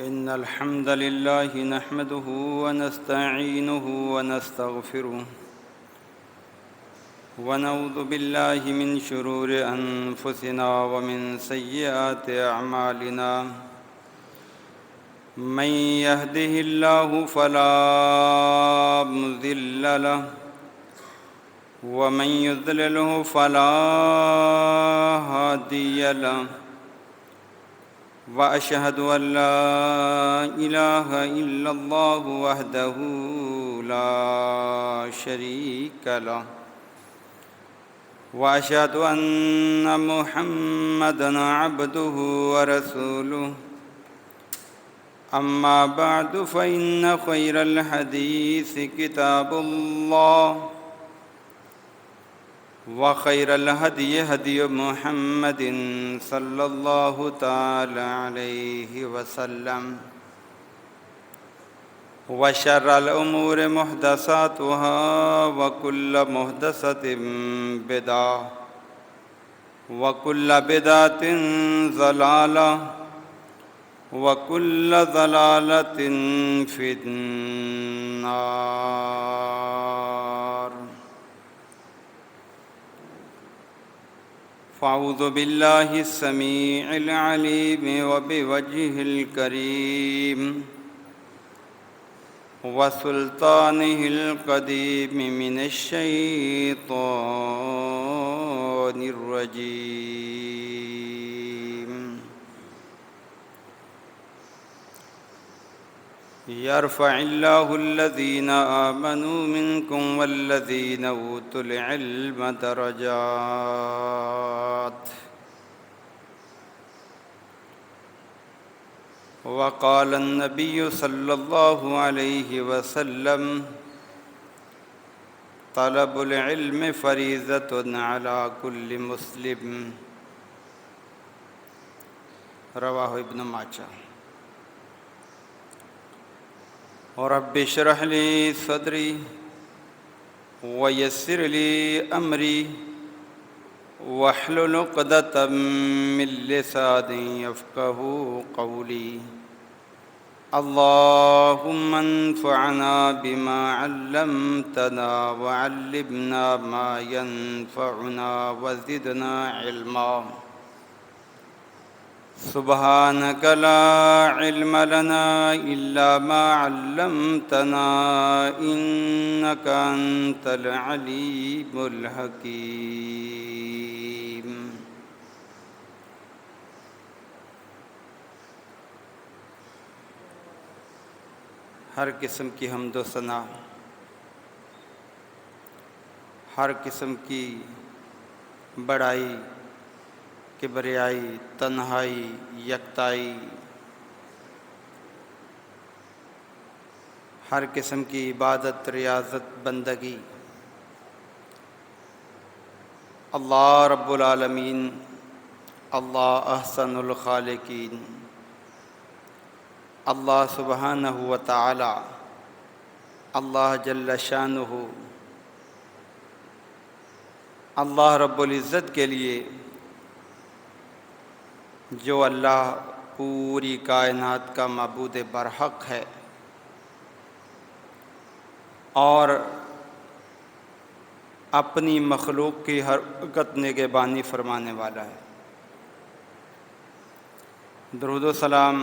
إن الحمد لله نحمده ونستعينه ونستغفره ونعوذ بالله من شرور أنفسنا ومن سيئات أعمالنا من يهده الله فلا مضل له ومن يضلله فلا هادي له وأشهد أن لا إله إلا الله وحده لا شريك له وأشهد أن محمدًا عبده ورسوله أما بعد فإن خير الحديث كتاب الله وخير الهدي هدي محمد صلى الله تعالى عليه وسلم وشر الأمور محدثاتها وكل محدثة بدعة وكل بدعة ضلالة وكل ضلالة في النار فأعوذ بالله السميع العليم وبوجهه الكريم وسلطانه القديم من الشيطان الرجيم يرفع الله الذين آمنوا منكم والذين أوتوا العلم درجات وقال النبي صلى الله عليه وسلم طلب العلم فريضة على كل مسلم رواه ابن ماجہ رب اشرح لي صدري ويسر لي أمري واحلل عقدة من لساني يفقهوا قولي اللهم انفعنا بما علمتنا وعلمنا ما ينفعنا وزدنا علما سبحانك لا علم لنا إلا ما علمتنا إنك أنت العليم الحكيم ہر قسم کی حمد و ثنا، ہر قسم کی بڑائی، کبریائی، تنہائی، یکتائی، ہر قسم کی عبادت، ریاضت، بندگی اللہ رب العالمین، اللہ احسن الخالقین، اللہ سبحانہ و تعالی، اللہ جل شانہ، اللہ رب العزت کے لیے جو اللہ پوری کائنات کا معبود برحق ہے اور اپنی مخلوق کی حرکت نگہبانی فرمانے والا ہے۔ درود و سلام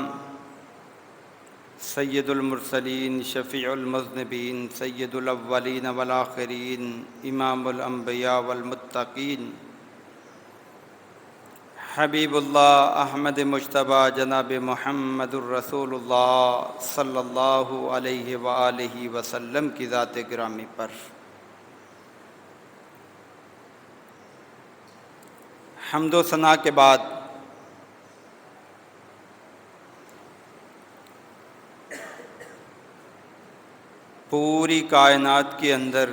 سید المرسلین، شفیع المذنبین، سید الاولین والآخرین، امام الانبیاء والمتقین، حبیب اللہ احمد مجتبی جناب محمد الرسول اللہ صلی اللہ علیہ وآلہ وسلم کی ذات گرامی پر حمد و ثنا کے بعد پوری کائنات کے اندر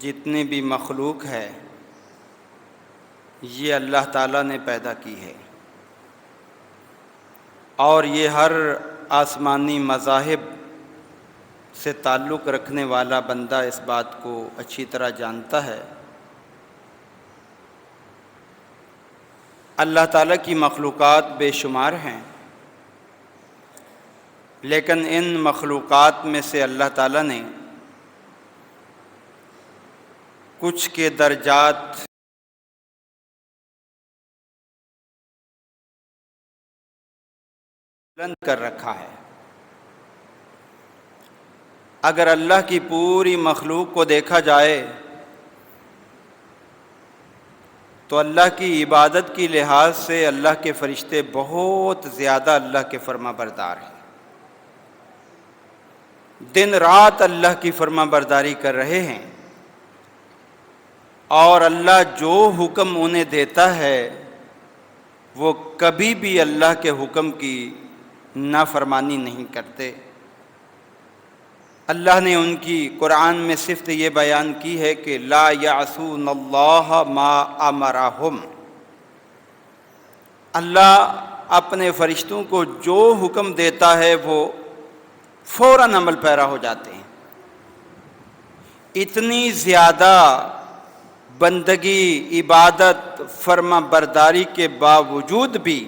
جتنی بھی مخلوق ہے یہ اللہ تعالیٰ نے پیدا کی ہے، اور یہ ہر آسمانی مذاہب سے تعلق رکھنے والا بندہ اس بات کو اچھی طرح جانتا ہے اللہ تعالیٰ کی مخلوقات بے شمار ہیں، لیکن ان مخلوقات میں سے اللہ تعالیٰ نے کچھ کے درجات بلند کر رکھا ہے۔ اگر اللہ کی پوری مخلوق کو دیکھا جائے تو اللہ کی عبادت کی لحاظ سے اللہ کے فرشتے بہت زیادہ اللہ کے فرما بردار ہیں، دن رات اللہ کی فرما برداری کر رہے ہیں، اور اللہ جو حکم انہیں دیتا ہے وہ کبھی بھی اللہ کے حکم کی نافرمانی نہیں کرتے۔ اللہ نے ان کی قرآن میں صفت یہ بیان کی ہے کہ لا یعصون اللہ ما امرہم، اللہ اپنے فرشتوں کو جو حکم دیتا ہے وہ فوراً عمل پیرا ہو جاتے ہیں۔ اتنی زیادہ بندگی، عبادت، فرما برداری کے باوجود بھی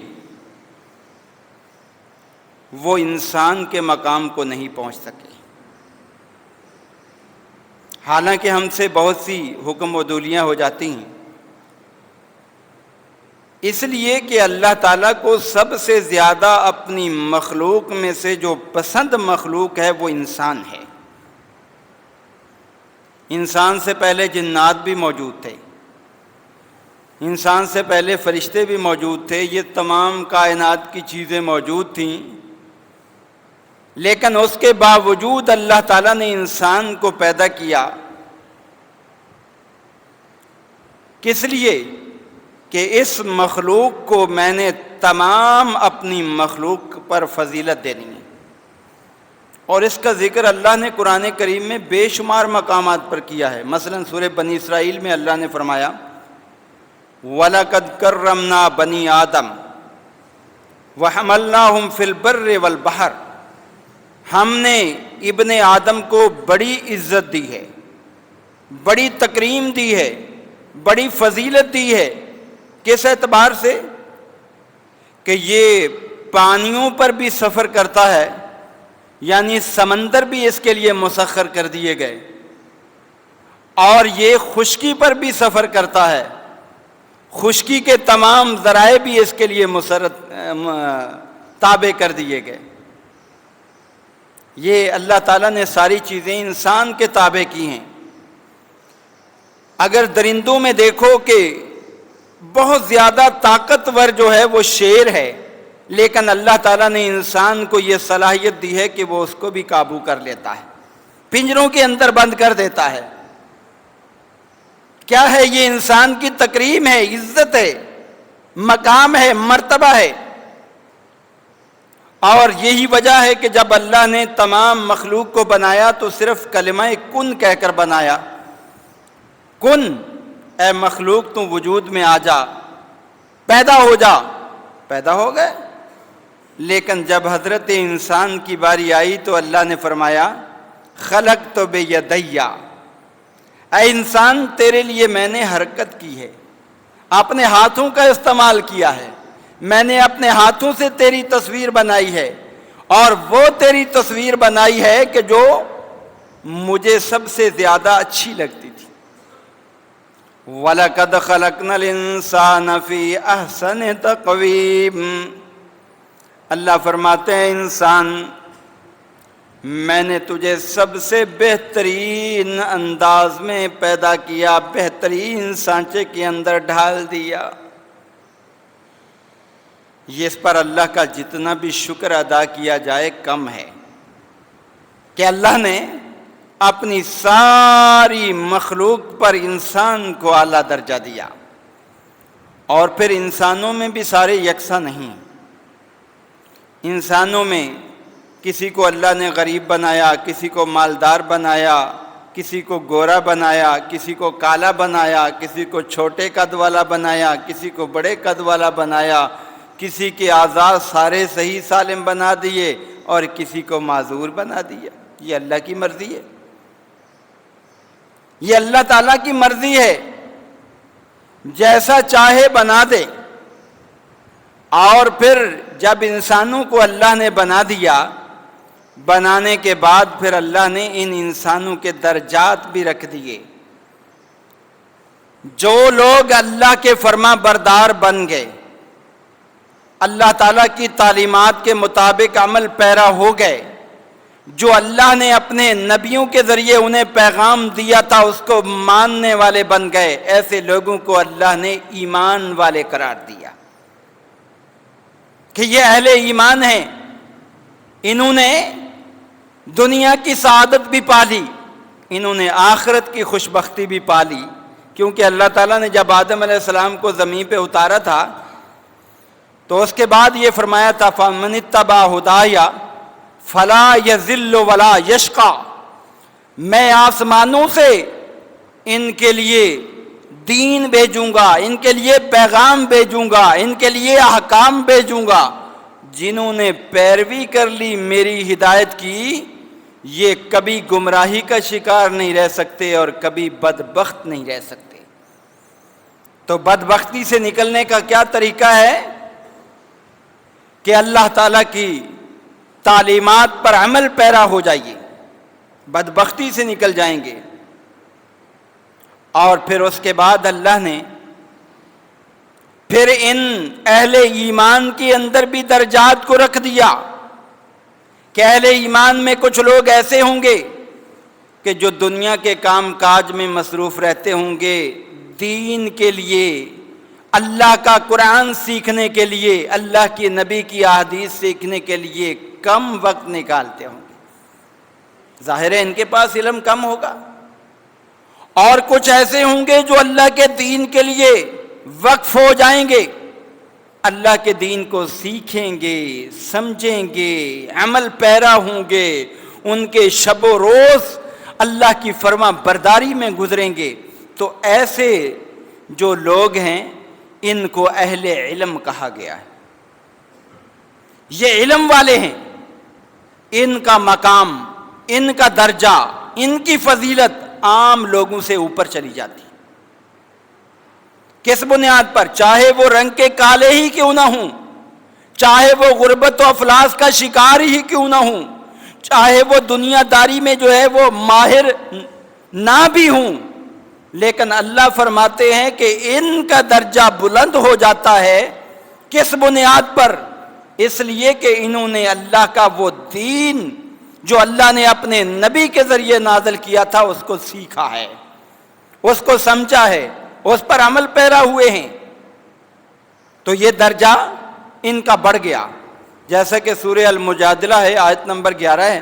وہ انسان کے مقام کو نہیں پہنچ سکے، حالانکہ ہم سے بہت سی حکم و دولیاں ہو جاتی ہیں، اس لیے کہ اللہ تعالیٰ کو سب سے زیادہ اپنی مخلوق میں سے جو پسند مخلوق ہے وہ انسان ہے۔ انسان سے پہلے جنات بھی موجود تھے، انسان سے پہلے فرشتے بھی موجود تھے، یہ تمام کائنات کی چیزیں موجود تھیں، لیکن اس کے باوجود اللہ تعالیٰ نے انسان کو پیدا کیا، کس لیے کہ اس مخلوق کو میں نے تمام اپنی مخلوق پر فضیلت دینی ہے، اور اس کا ذکر اللہ نے قرآن کریم میں بے شمار مقامات پر کیا ہے۔ مثلا سورہ بنی اسرائیل میں اللہ نے فرمایا وَلَقَدْ كَرَّمْنَا بَنِي آدَمَ وَحَمَلْنَاهُمْ فِي الْبَرِّ وَالْبَحْرِ، ہم نے ابن آدم کو بڑی عزت دی ہے، بڑی تکریم دی ہے، بڑی فضیلت دی ہے۔ کس اعتبار سے؟ کہ یہ پانیوں پر بھی سفر کرتا ہے، یعنی سمندر بھی اس کے لیے مسخر کر دیے گئے، اور یہ خشکی پر بھی سفر کرتا ہے، خشکی کے تمام ذرائع بھی اس کے لیے تابع کر دیے گئے۔ یہ اللہ تعالیٰ نے ساری چیزیں انسان کے تابع کی ہیں۔ اگر درندوں میں دیکھو کہ بہت زیادہ طاقتور جو ہے وہ شیر ہے، لیکن اللہ تعالیٰ نے انسان کو یہ صلاحیت دی ہے کہ وہ اس کو بھی قابو کر لیتا ہے، پنجروں کے اندر بند کر دیتا ہے۔ کیا ہے؟ یہ انسان کی تکریم ہے، عزت ہے، مقام ہے، مرتبہ ہے۔ اور یہی وجہ ہے کہ جب اللہ نے تمام مخلوق کو بنایا تو صرف کلمہ کن کہہ کر بنایا، کن اے مخلوق تو وجود میں آ جا، پیدا ہو جا، پیدا ہو گئے۔ لیکن جب حضرت انسان کی باری آئی تو اللہ نے فرمایا خلقت بیدی، اے انسان تیرے لیے میں نے حرکت کی ہے، اپنے ہاتھوں کا استعمال کیا ہے، میں نے اپنے ہاتھوں سے تیری تصویر بنائی ہے، اور وہ تیری تصویر بنائی ہے کہ جو مجھے سب سے زیادہ اچھی لگتی تھی۔ وَلَقَدْ خَلَقْنَا الْإِنسَانَ فِي أَحْسَنِ تَقْوِيمٍ، اللہ فرماتے ہیں انسان میں نے تجھے سب سے بہترین انداز میں پیدا کیا، بہترین سانچے کے اندر ڈھال دیا۔ یہ اس پر اللہ کا جتنا بھی شکر ادا کیا جائے کم ہے کہ اللہ نے اپنی ساری مخلوق پر انسان کو اعلیٰ درجہ دیا، اور پھر انسانوں میں بھی سارے یکساں نہیں۔ انسانوں میں کسی کو اللہ نے غریب بنایا، کسی کو مالدار بنایا، کسی کو گورا بنایا، کسی کو کالا بنایا، کسی کو چھوٹے قد والا بنایا، کسی کو بڑے قد والا بنایا، کسی کے اعضاء سارے صحیح سالم بنا دیے اور کسی کو معذور بنا دیا۔ یہ اللہ کی مرضی ہے، یہ اللہ تعالیٰ کی مرضی ہے، جیسا چاہے بنا دے۔ اور پھر جب انسانوں کو اللہ نے بنا دیا بنانے کے بعد پھر اللہ نے ان انسانوں کے درجات بھی رکھ دیے۔ جو لوگ اللہ کے فرما بردار بن گئے، اللہ تعالیٰ کی تعلیمات کے مطابق عمل پیرا ہو گئے، جو اللہ نے اپنے نبیوں کے ذریعے انہیں پیغام دیا تھا اس کو ماننے والے بن گئے، ایسے لوگوں کو اللہ نے ایمان والے قرار دیا کہ یہ اہل ایمان ہیں۔ انہوں نے دنیا کی سعادت بھی پالی، انہوں نے آخرت کی خوشبختی بھی پالی، کیونکہ اللہ تعالیٰ نے جب آدم علیہ السلام کو زمین پہ اتارا تھا تو اس کے بعد یہ فرمایا تھا فَمَنِ اتَّبَعَ ہُدَایَ فَلَا يَضِلُّ وَلَا يَشْقَىٰ، میں آسمانوں سے ان کے لیے دین بھیجوں گا، ان کے لیے پیغام بھیجوں گا، ان کے لیے احکام بھیجوں گا، جنہوں نے پیروی کر لی میری ہدایت کی یہ کبھی گمراہی کا شکار نہیں رہ سکتے اور کبھی بدبخت نہیں رہ سکتے۔ تو بدبختی سے نکلنے کا کیا طریقہ ہے کہ اللہ تعالیٰ کی تعلیمات پر عمل پیرا ہو جائیے، بدبختی سے نکل جائیں گے۔ اور پھر اس کے بعد اللہ نے پھر ان اہل ایمان کے اندر بھی درجات کو رکھ دیا کہ اہل ایمان میں کچھ لوگ ایسے ہوں گے کہ جو دنیا کے کام کاج میں مصروف رہتے ہوں گے، دین کے لیے، اللہ کا قرآن سیکھنے کے لیے، اللہ کے نبی کی احادیث سیکھنے کے لیے کم وقت نکالتے ہوں گے۔ ظاہر ہے ان کے پاس علم کم ہوگا۔ اور کچھ ایسے ہوں گے جو اللہ کے دین کے لیے وقف ہو جائیں گے، اللہ کے دین کو سیکھیں گے، سمجھیں گے، عمل پیرا ہوں گے، ان کے شب و روز اللہ کی فرما برداری میں گزریں گے۔ تو ایسے جو لوگ ہیں ان کو اہل علم کہا گیا ہے، یہ علم والے ہیں۔ ان کا مقام، ان کا درجہ، ان کی فضیلت عام لوگوں سے اوپر چلی جاتی۔ کس بنیاد پر؟ چاہے وہ رنگ کے کالے ہی کیوں نہ ہوں، چاہے وہ غربت و افلاس کا شکار ہی کیوں نہ ہوں، چاہے وہ دنیا داری میں جو ہے وہ ماہر نہ بھی ہوں، لیکن اللہ فرماتے ہیں کہ ان کا درجہ بلند ہو جاتا ہے۔ کس بنیاد پر؟ اس لیے کہ انہوں نے اللہ کا وہ دین جو اللہ نے اپنے نبی کے ذریعے نازل کیا تھا اس کو سیکھا ہے، اس کو سمجھا ہے، اس پر عمل پیرا ہوئے ہیں، تو یہ درجہ ان کا بڑھ گیا۔ جیسا کہ سورہ المجادلہ ہے، آیت نمبر 11 ہے،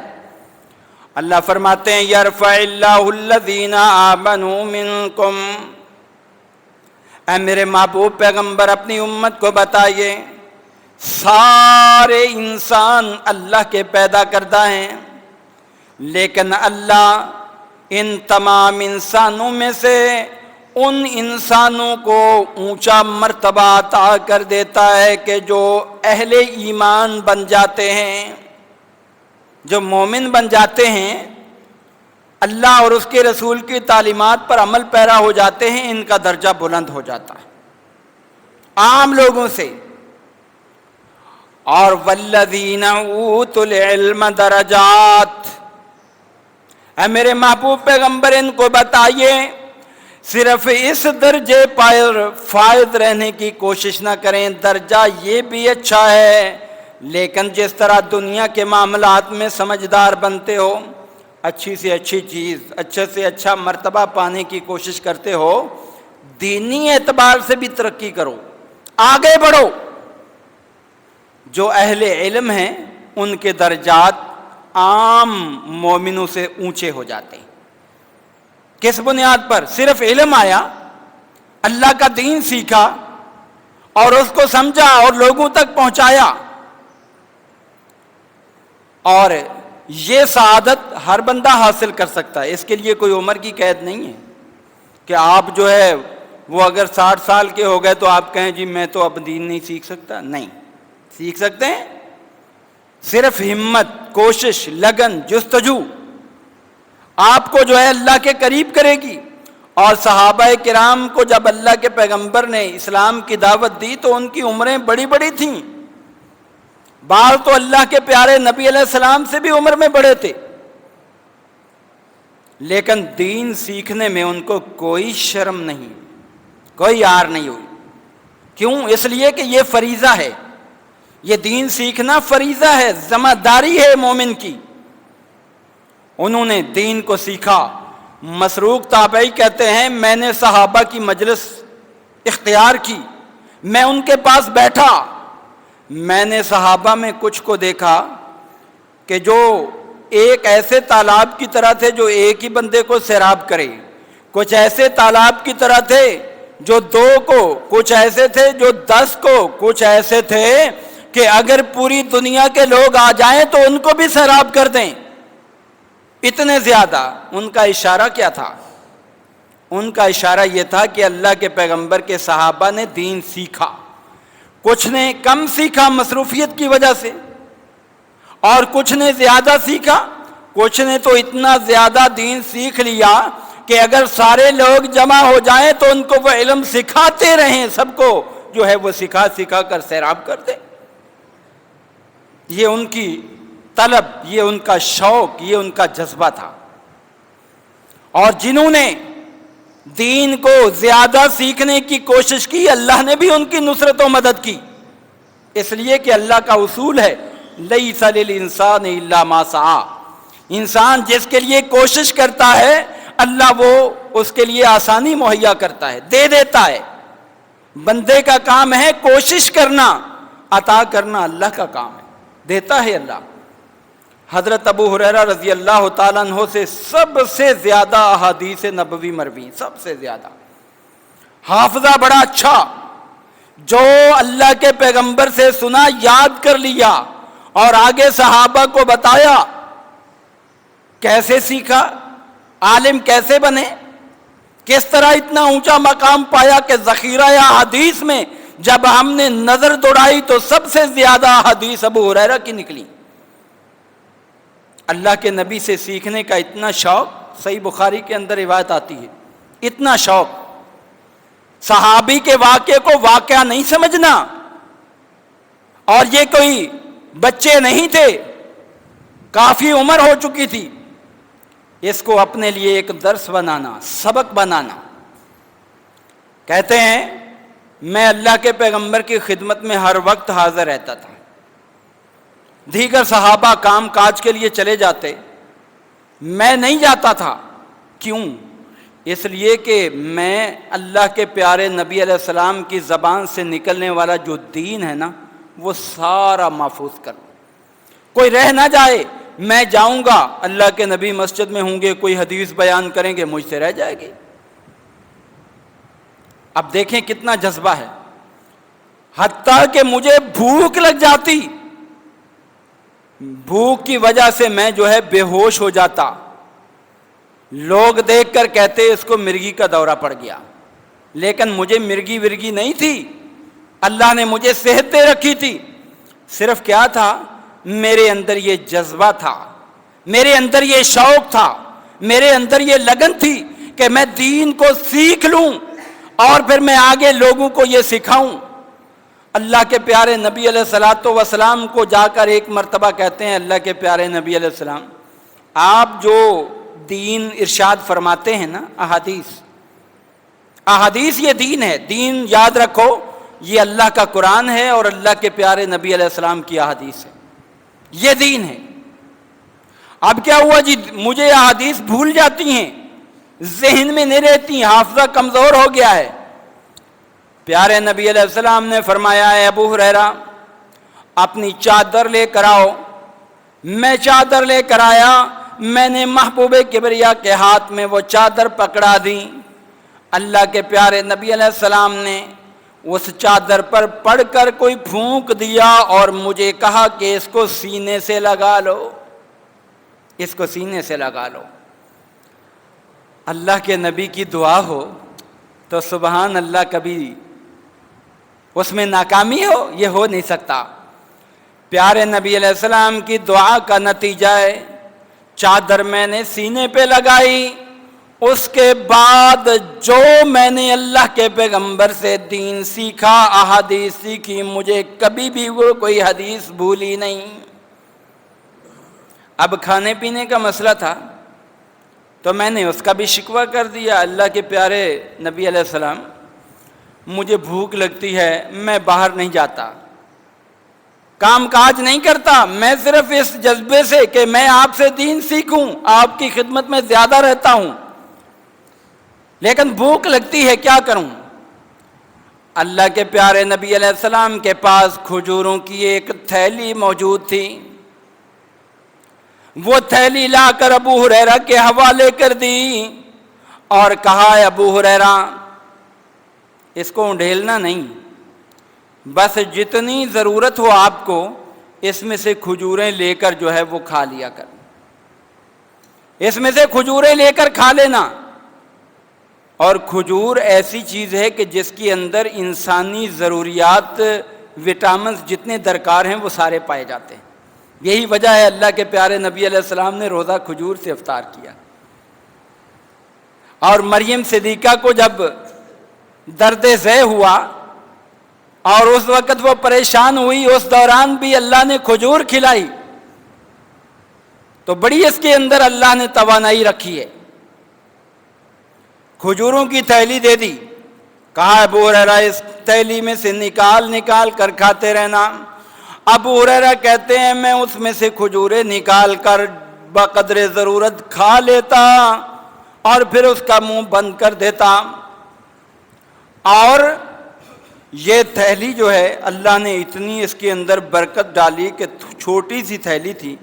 اللہ فرماتے ہیں یرفع اللہ الذین آمنوا منکم، اے میرے محبوب پیغمبر اپنی امت کو بتائیے سارے انسان اللہ کے پیدا کردہ ہیں، لیکن اللہ ان تمام انسانوں میں سے ان انسانوں کو اونچا مرتبہ عطا کر دیتا ہے کہ جو اہل ایمان بن جاتے ہیں، جو مومن بن جاتے ہیں، اللہ اور اس کے رسول کی تعلیمات پر عمل پیرا ہو جاتے ہیں، ان کا درجہ بلند ہو جاتا ہے عام لوگوں سے۔ اور والذین اوتوا العلم درجات، اے میرے محبوب پیغمبر ان کو بتائیے صرف اس درجے پر فائد رہنے کی کوشش نہ کریں، درجہ یہ بھی اچھا ہے، لیکن جس طرح دنیا کے معاملات میں سمجھدار بنتے ہو، اچھی سے اچھی چیز، اچھے سے اچھا مرتبہ پانے کی کوشش کرتے ہو، دینی اعتبار سے بھی ترقی کرو، آگے بڑھو۔ جو اہل علم ہیں ان کے درجات عام مومنوں سے اونچے ہو جاتے ہیں۔ کس بنیاد پر؟ صرف علم آیا، اللہ کا دین سیکھا اور اس کو سمجھا اور لوگوں تک پہنچایا، اور یہ سعادت ہر بندہ حاصل کر سکتا ہے۔ اس کے لیے کوئی عمر کی قید نہیں ہے کہ آپ جو ہے وہ اگر 60 سال کے ہو گئے تو آپ کہیں جی میں تو اب دین نہیں سیکھ سکتا۔ نہیں، سیکھ سکتے ہیں، صرف ہمت، کوشش، لگن، جستجو آپ کو جو ہے اللہ کے قریب کرے گی۔ اور صحابہ کرام کو جب اللہ کے پیغمبر نے اسلام کی دعوت دی تو ان کی عمریں بڑی بڑی تھیں، بعض تو اللہ کے پیارے نبی علیہ السلام سے بھی عمر میں بڑے تھے، لیکن دین سیکھنے میں ان کو کوئی شرم نہیں، کوئی عار نہیں ہوئی۔ کیوں؟ اس لیے کہ یہ فریضہ ہے، یہ دین سیکھنا فریضہ ہے، ذمہ داری ہے مومن کی۔ انہوں نے دین کو سیکھا۔ مسروق تابعی کہتے ہیں میں نے صحابہ کی مجلس اختیار کی، میں ان کے پاس بیٹھا، میں نے صحابہ میں کچھ کو دیکھا کہ جو ایک ایسے تالاب کی طرح تھے جو ایک ہی بندے کو سیراب کرے، کچھ ایسے تالاب کی طرح تھے جو 2 کو، کچھ ایسے تھے جو 10 کو، کچھ ایسے تھے کہ اگر پوری دنیا کے لوگ آ جائیں تو ان کو بھی سیراب کر دیں، اتنے زیادہ۔ ان کا اشارہ کیا تھا؟ ان کا اشارہ یہ تھا کہ اللہ کے پیغمبر کے صحابہ نے دین سیکھا، کچھ نے کم سیکھا مصروفیت کی وجہ سے، اور کچھ نے زیادہ سیکھا، کچھ نے تو اتنا زیادہ دین سیکھ لیا کہ اگر سارے لوگ جمع ہو جائیں تو ان کو وہ علم سکھاتے رہیں، سب کو جو ہے وہ سکھا سکھا کر سیراب کر دیں۔ یہ ان کی طلب، یہ ان کا شوق، یہ ان کا جذبہ تھا۔ اور جنہوں نے دین کو زیادہ سیکھنے کی کوشش کی، اللہ نے بھی ان کی نصرت و مدد کی، اس لیے کہ اللہ کا اصول ہے لیس للانسان الا ما سعی، انسان جس کے لیے کوشش کرتا ہے اللہ وہ اس کے لیے آسانی مہیا کرتا ہے، دے دیتا ہے۔ بندے کا کام ہے کوشش کرنا، عطا کرنا اللہ کا کام ہے، دیتا ہے اللہ۔ حضرت ابو ہریرہ رضی اللہ تعالیٰ عنہ سے سب سے زیادہ احادیث نبوی مروی، سب سے زیادہ حافظہ بڑا اچھا، جو اللہ کے پیغمبر سے سنا یاد کر لیا اور آگے صحابہ کو بتایا۔ کیسے سیکھا؟ عالم کیسے بنے؟ کس طرح اتنا اونچا مقام پایا کہ ذخیرہ احادیث میں جب ہم نے نظر دوڑائی تو سب سے زیادہ احادیث ابو ہریرہ کی نکلی۔ اللہ کے نبی سے سیکھنے کا اتنا شوق، صحیح بخاری کے اندر روایت آتی ہے، اتنا شوق، صحابی کے واقعے کو واقعہ نہیں سمجھنا، اور یہ کوئی بچے نہیں تھے، کافی عمر ہو چکی تھی، اس کو اپنے لیے ایک درس بنانا، سبق بنانا۔ کہتے ہیں میں اللہ کے پیغمبر کی خدمت میں ہر وقت حاضر رہتا تھا، دیگر صحابہ کام کاج کے لیے چلے جاتے، میں نہیں جاتا تھا۔ کیوں؟ اس لیے کہ میں اللہ کے پیارے نبی علیہ السلام کی زبان سے نکلنے والا جو دین ہے نا وہ سارا محفوظ کروں، کوئی رہ نہ جائے۔ میں جاؤں گا، اللہ کے نبی مسجد میں ہوں گے، کوئی حدیث بیان کریں گے، مجھ سے رہ جائے گی۔ اب دیکھیں کتنا جذبہ ہے، حتیٰ کہ مجھے بھوک لگ جاتی، بھوک کی وجہ سے میں جو ہے بے ہوش ہو جاتا، لوگ دیکھ کر کہتے اس کو مرگی کا دورہ پڑ گیا، لیکن مجھے مرگی ورگی نہیں تھی، اللہ نے مجھے صحت دے رکھی تھی۔ صرف کیا تھا؟ میرے اندر یہ جذبہ تھا، میرے اندر یہ شوق تھا، میرے اندر یہ لگن تھی کہ میں دین کو سیکھ لوں اور پھر میں آگے لوگوں کو یہ سکھاؤں۔ اللہ کے پیارے نبی علیہ الصلوۃ والسلام کو جا کر ایک مرتبہ کہتے ہیں اللہ کے پیارے نبی علیہ السلام، آپ جو دین ارشاد فرماتے ہیں نا، احادیث یہ دین ہے، دین یاد رکھو یہ اللہ کا قرآن ہے اور اللہ کے پیارے نبی علیہ السلام کی احادیث ہے، یہ دین ہے۔ اب کیا ہوا جی؟ مجھے احادیث بھول جاتی ہیں، ذہن میں نہیں رہتی، حافظہ کمزور ہو گیا ہے۔ پیارے نبی علیہ السلام نے فرمایا ہے ابو ہریرہ اپنی چادر لے کر آؤ۔ میں چادر لے کر آیا، میں نے محبوب کبریا کے ہاتھ میں وہ چادر پکڑا دی، اللہ کے پیارے نبی علیہ السلام نے اس چادر پر پڑھ کر کوئی پھونک دیا اور مجھے کہا کہ اس کو سینے سے لگا لو، اس کو سینے سے لگا لو۔ اللہ کے نبی کی دعا ہو تو سبحان اللہ، کبھی اس میں ناکامی ہو؟ یہ ہو نہیں سکتا۔ پیارے نبی علیہ السلام کی دعا کا نتیجہ ہے چادر میں نے سینے پہ لگائی، اس کے بعد جو میں نے اللہ کے پیغمبر سے دین سیکھا، احادیث سیکھی، مجھے کبھی بھی وہ کوئی حدیث بھولی نہیں۔ اب کھانے پینے کا مسئلہ تھا تو میں نے اس کا بھی شکوہ کر دیا، اللہ کے پیارے نبی علیہ السلام مجھے بھوک لگتی ہے، میں باہر نہیں جاتا، کام کاج نہیں کرتا، میں صرف اس جذبے سے کہ میں آپ سے دین سیکھوں، آپ کی خدمت میں زیادہ رہتا ہوں، لیکن بھوک لگتی ہے، کیا کروں؟ اللہ کے پیارے نبی علیہ السلام کے پاس کھجوروں کی ایک تھیلی موجود تھی، وہ تھیلی لا کر ابو ہریرہ کے حوالے کر دی اور کہا، ابو ہریرہ اس کو انڈھیلنا نہیں، بس جتنی ضرورت ہو آپ کو اس میں سے کھجوریں لے کر جو ہے وہ کھا لیا کر، اس میں سے کھجوریں لے کر کھا لینا۔ اور کھجور ایسی چیز ہے کہ جس کے اندر انسانی ضروریات، وٹامنز جتنے درکار ہیں وہ سارے پائے جاتے ہیں۔ یہی وجہ ہے اللہ کے پیارے نبی علیہ السلام نے روزہ کھجور سے افطار کیا۔ اور مریم صدیقہ کو جب درد ذہ ہوا اور اس وقت وہ پریشان ہوئی، اس دوران بھی اللہ نے کھجور کھلائی، تو بڑی اس کے اندر اللہ نے توانائی رکھی ہے۔ کھجوروں کی تھیلی دے دی، کہا ابو ہریرہ اس تھیلی میں سے نکال کر کھاتے رہنا۔ ابو ہریرہ کہتے ہیں میں اس میں سے کھجوریں نکال کر بقدر ضرورت کھا لیتا اور پھر اس کا منہ بند کر دیتا۔ اور یہ تھیلی جو ہے اللہ نے اتنی اس کے اندر برکت ڈالی کہ چھوٹی سی تھیلی تھی،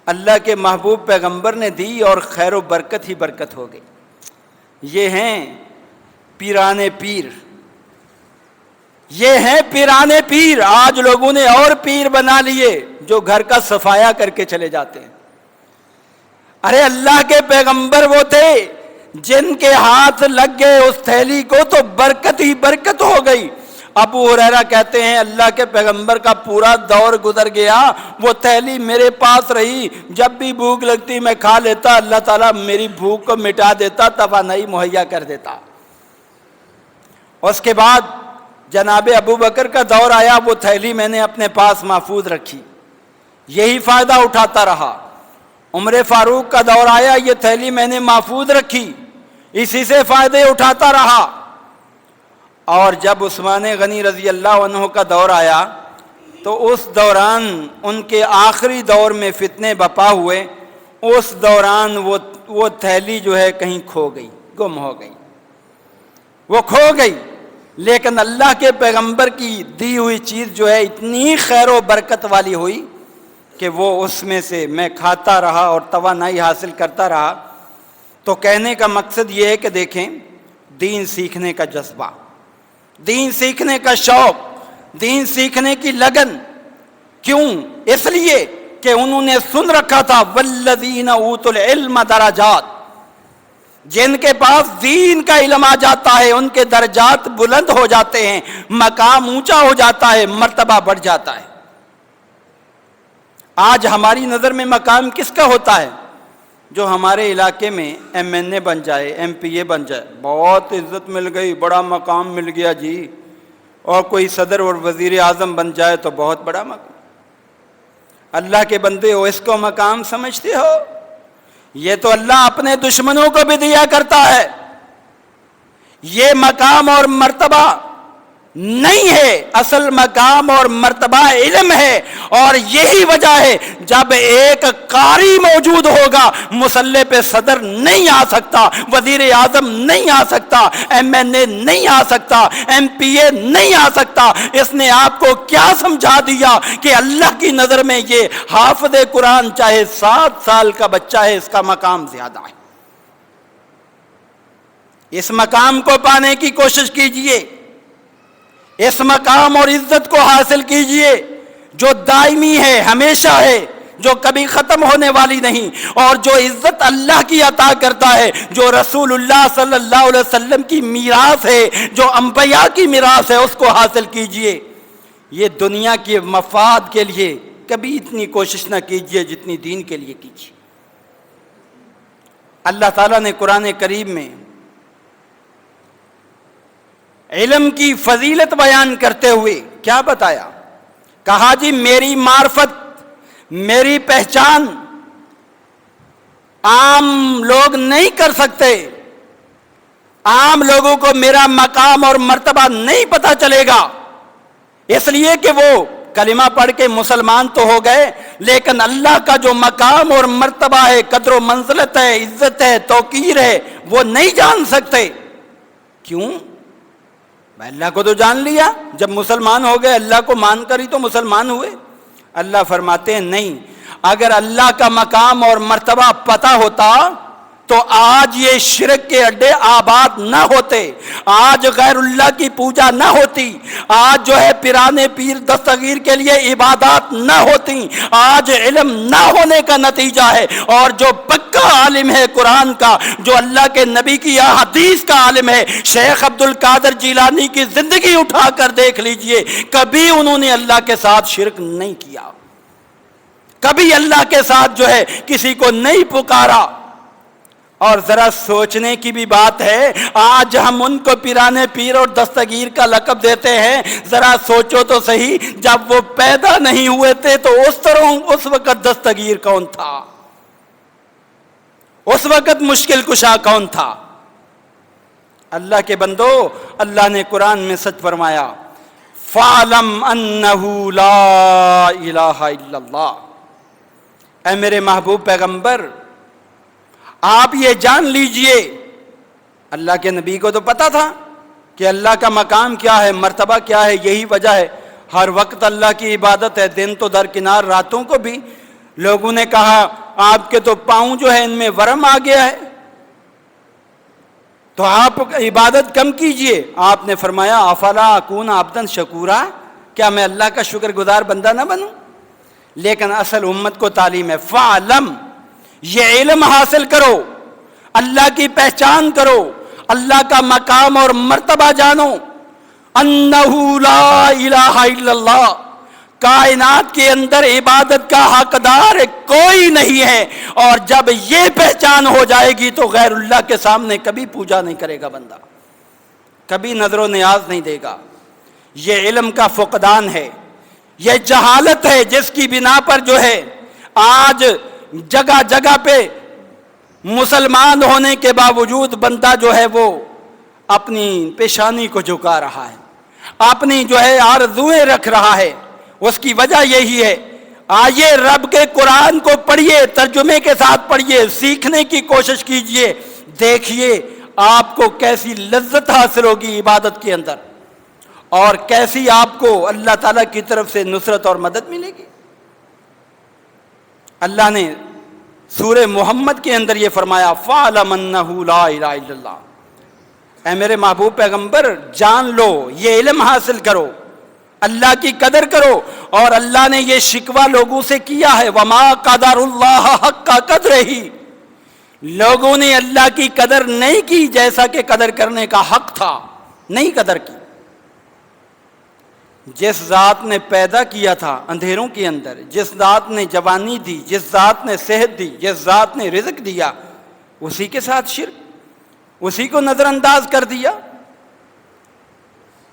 اللہ کے محبوب پیغمبر نے دی اور خیر و برکت ہی برکت ہو گئی۔ یہ ہیں پیرانے پیر، یہ ہیں پیرانے پیر۔ آج لوگوں نے اور پیر بنا لیے جو گھر کا صفایا کر کے چلے جاتے ہیں۔ ارے اللہ کے پیغمبر وہ تھے جن کے ہاتھ لگ گئے اس تھیلی کو تو برکت ہی برکت ہو گئی۔ ابو ہریرہ کہتے ہیں اللہ کے پیغمبر کا پورا دور گزر گیا، وہ تھیلی میرے پاس رہی، جب بھی بھوک لگتی میں کھا لیتا، اللہ تعالیٰ میری بھوک کو مٹا دیتا، توانائی مہیا کر دیتا۔ اس کے بعد جناب ابو بکر کا دور آیا، وہ تھیلی میں نے اپنے پاس محفوظ رکھی، یہی فائدہ اٹھاتا رہا۔ عمر فاروق کا دور آیا، یہ تھیلی میں نے محفوظ رکھی، اسی سے فائدے اٹھاتا رہا۔ اور جب عثمان غنی رضی اللہ عنہ کا دور آیا تو اس دوران ان کے آخری دور میں فتنے بپا ہوئے، اس دوران وہ تھیلی جو ہے کہیں کھو گئی، گم ہو گئی، وہ کھو گئی۔ لیکن اللہ کے پیغمبر کی دی ہوئی چیز جو ہے اتنی خیر و برکت والی ہوئی کہ وہ اس میں سے میں کھاتا رہا اور توانائی حاصل کرتا رہا۔ تو کہنے کا مقصد یہ ہے کہ دیکھیں، دین سیکھنے کا جذبہ، دین سیکھنے کا شوق، دین سیکھنے کی لگن، کیوں؟ اس لیے کہ انہوں نے سن رکھا تھا والذین اوتوا العلم درجات، جن کے پاس دین کا علم آ جاتا ہے ان کے درجات بلند ہو جاتے ہیں، مقام اونچا ہو جاتا ہے، مرتبہ بڑھ جاتا ہے۔ آج ہماری نظر میں مقام کس کا ہوتا ہے؟ جو ہمارے علاقے میں ایم این اے بن جائے، ایم پی اے بن جائے، بہت عزت مل گئی، بڑا مقام مل گیا جی، اور کوئی صدر اور وزیر اعظم بن جائے تو بہت بڑا مقام۔ اللہ کے بندے ہو، اس کو مقام سمجھتے ہو؟ یہ تو اللہ اپنے دشمنوں کو بھی دیا کرتا ہے، یہ مقام اور مرتبہ نہیں ہے، اصل مقام اور مرتبہ علم ہے۔ اور یہی وجہ ہے جب ایک قاری موجود ہوگا، مسلح پہ صدر نہیں آ سکتا، وزیر اعظم نہیں آ سکتا، ایم این اے نہیں آ سکتا، ایم پی اے نہیں آ سکتا۔ اس نے آپ کو کیا سمجھا دیا کہ اللہ کی نظر میں یہ حافظ قرآن چاہے 7 سال کا بچہ ہے، اس کا مقام زیادہ ہے۔ اس مقام کو پانے کی کوشش کیجئے، اس مقام اور عزت کو حاصل کیجئے جو دائمی ہے، ہمیشہ ہے، جو کبھی ختم ہونے والی نہیں، اور جو عزت اللہ کی عطا کرتا ہے، جو رسول اللہ صلی اللہ علیہ وسلم کی میراث ہے، جو انبیاء کی میراث ہے، اس کو حاصل کیجئے۔ یہ دنیا کے مفاد کے لیے کبھی اتنی کوشش نہ کیجئے جتنی دین کے لیے کیجئے۔ اللہ تعالیٰ نے قرآن کریم میں علم کی فضیلت بیان کرتے ہوئے کیا بتایا؟ کہا جی میری معرفت، میری پہچان عام لوگ نہیں کر سکتے، عام لوگوں کو میرا مقام اور مرتبہ نہیں پتہ چلے گا، اس لیے کہ وہ کلمہ پڑھ کے مسلمان تو ہو گئے، لیکن اللہ کا جو مقام اور مرتبہ ہے، قدر و منزلت ہے، عزت ہے، توقیر ہے، وہ نہیں جان سکتے۔ کیوں؟ اللہ کو تو جان لیا، جب مسلمان ہو گئے اللہ کو مان کر ہی تو مسلمان ہوئے۔ اللہ فرماتے ہیں نہیں، اگر اللہ کا مقام اور مرتبہ پتہ ہوتا تو آج یہ شرک کے اڈے آباد نہ ہوتے، آج غیر اللہ کی پوجا نہ ہوتی، آج جو ہے پیرانے پیر دستگیر کے لیے عبادات نہ ہوتی، آج علم نہ ہونے کا نتیجہ ہے۔ اور جو پکا عالم ہے قرآن کا، جو اللہ کے نبی کی حدیث کا عالم ہے، شیخ عبد القادر جیلانی کی زندگی اٹھا کر دیکھ لیجئے، کبھی انہوں نے اللہ کے ساتھ شرک نہیں کیا، کبھی اللہ کے ساتھ جو ہے کسی کو نہیں پکارا۔ اور ذرا سوچنے کی بھی بات ہے، آج ہم ان کو پیرانے پیر اور دستگیر کا لقب دیتے ہیں، ذرا سوچو تو صحیح، جب وہ پیدا نہیں ہوئے تھے تو اس وقت دستگیر کون تھا؟ اس وقت مشکل کشا کون تھا؟ اللہ کے بندو، اللہ نے قرآن میں سچ فرمایا، فَعْلَمْ أَنَّهُ لَا إِلَهَ إِلَّا اللَّهُ۔ اے میرے محبوب پیغمبر، آپ یہ جان لیجئے، اللہ کے نبی کو تو پتا تھا کہ اللہ کا مقام کیا ہے، مرتبہ کیا ہے، یہی وجہ ہے ہر وقت اللہ کی عبادت ہے، دن تو درکنار، راتوں کو بھی۔ لوگوں نے کہا آپ کے تو پاؤں جو ہے ان میں ورم آ گیا ہے، تو آپ عبادت کم کیجئے۔ آپ نے فرمایا افلا اکون عبدا شکورا، کیا میں اللہ کا شکر گزار بندہ نہ بنوں؟ لیکن اصل امت کو تعلیم ہے، فعلم، یہ علم حاصل کرو، اللہ کی پہچان کرو، اللہ کا مقام اور مرتبہ جانو، انہ لا الہ الا اللہ، کائنات کے اندر عبادت کا حقدار کوئی نہیں ہے، اور جب یہ پہچان ہو جائے گی تو غیر اللہ کے سامنے کبھی پوجا نہیں کرے گا بندہ، کبھی نظر و نیاز نہیں دے گا۔ یہ علم کا فقدان ہے، یہ جہالت ہے، جس کی بنا پر جو ہے آج جگہ جگہ پہ مسلمان ہونے کے باوجود بندہ جو ہے وہ اپنی پیشانی کو جھکا رہا ہے، اپنی جو ہے آرزوئیں رکھ رہا ہے۔ اس کی وجہ یہی ہے، آئیے رب کے قرآن کو پڑھیے، ترجمے کے ساتھ پڑھیے، سیکھنے کی کوشش کیجئے، دیکھیے آپ کو کیسی لذت حاصل ہوگی عبادت کے اندر، اور کیسی آپ کو اللہ تعالیٰ کی طرف سے نصرت اور مدد ملے گی۔ اللہ نے سورہ محمد کے اندر یہ فرمایا، فَعْلَمْ أَنَّهُ لَا إِلَهَ إِلَّا اللَّهُ۔ اے میرے محبوب پیغمبر، جان لو، یہ علم حاصل کرو، اللہ کی قدر کرو۔ اور اللہ نے یہ شکوہ لوگوں سے کیا ہے، وَمَا قَدَرُ اللَّهَ حَقَّ قَدْرِهِ، لوگوں نے اللہ کی قدر نہیں کی جیسا کہ قدر کرنے کا حق تھا، نہیں قدر کی۔ جس ذات نے پیدا کیا تھا اندھیروں کے اندر، جس ذات نے جوانی دی، جس ذات نے صحت دی، جس ذات نے رزق دیا، اسی کے ساتھ شرک، اسی کو نظر انداز کر دیا۔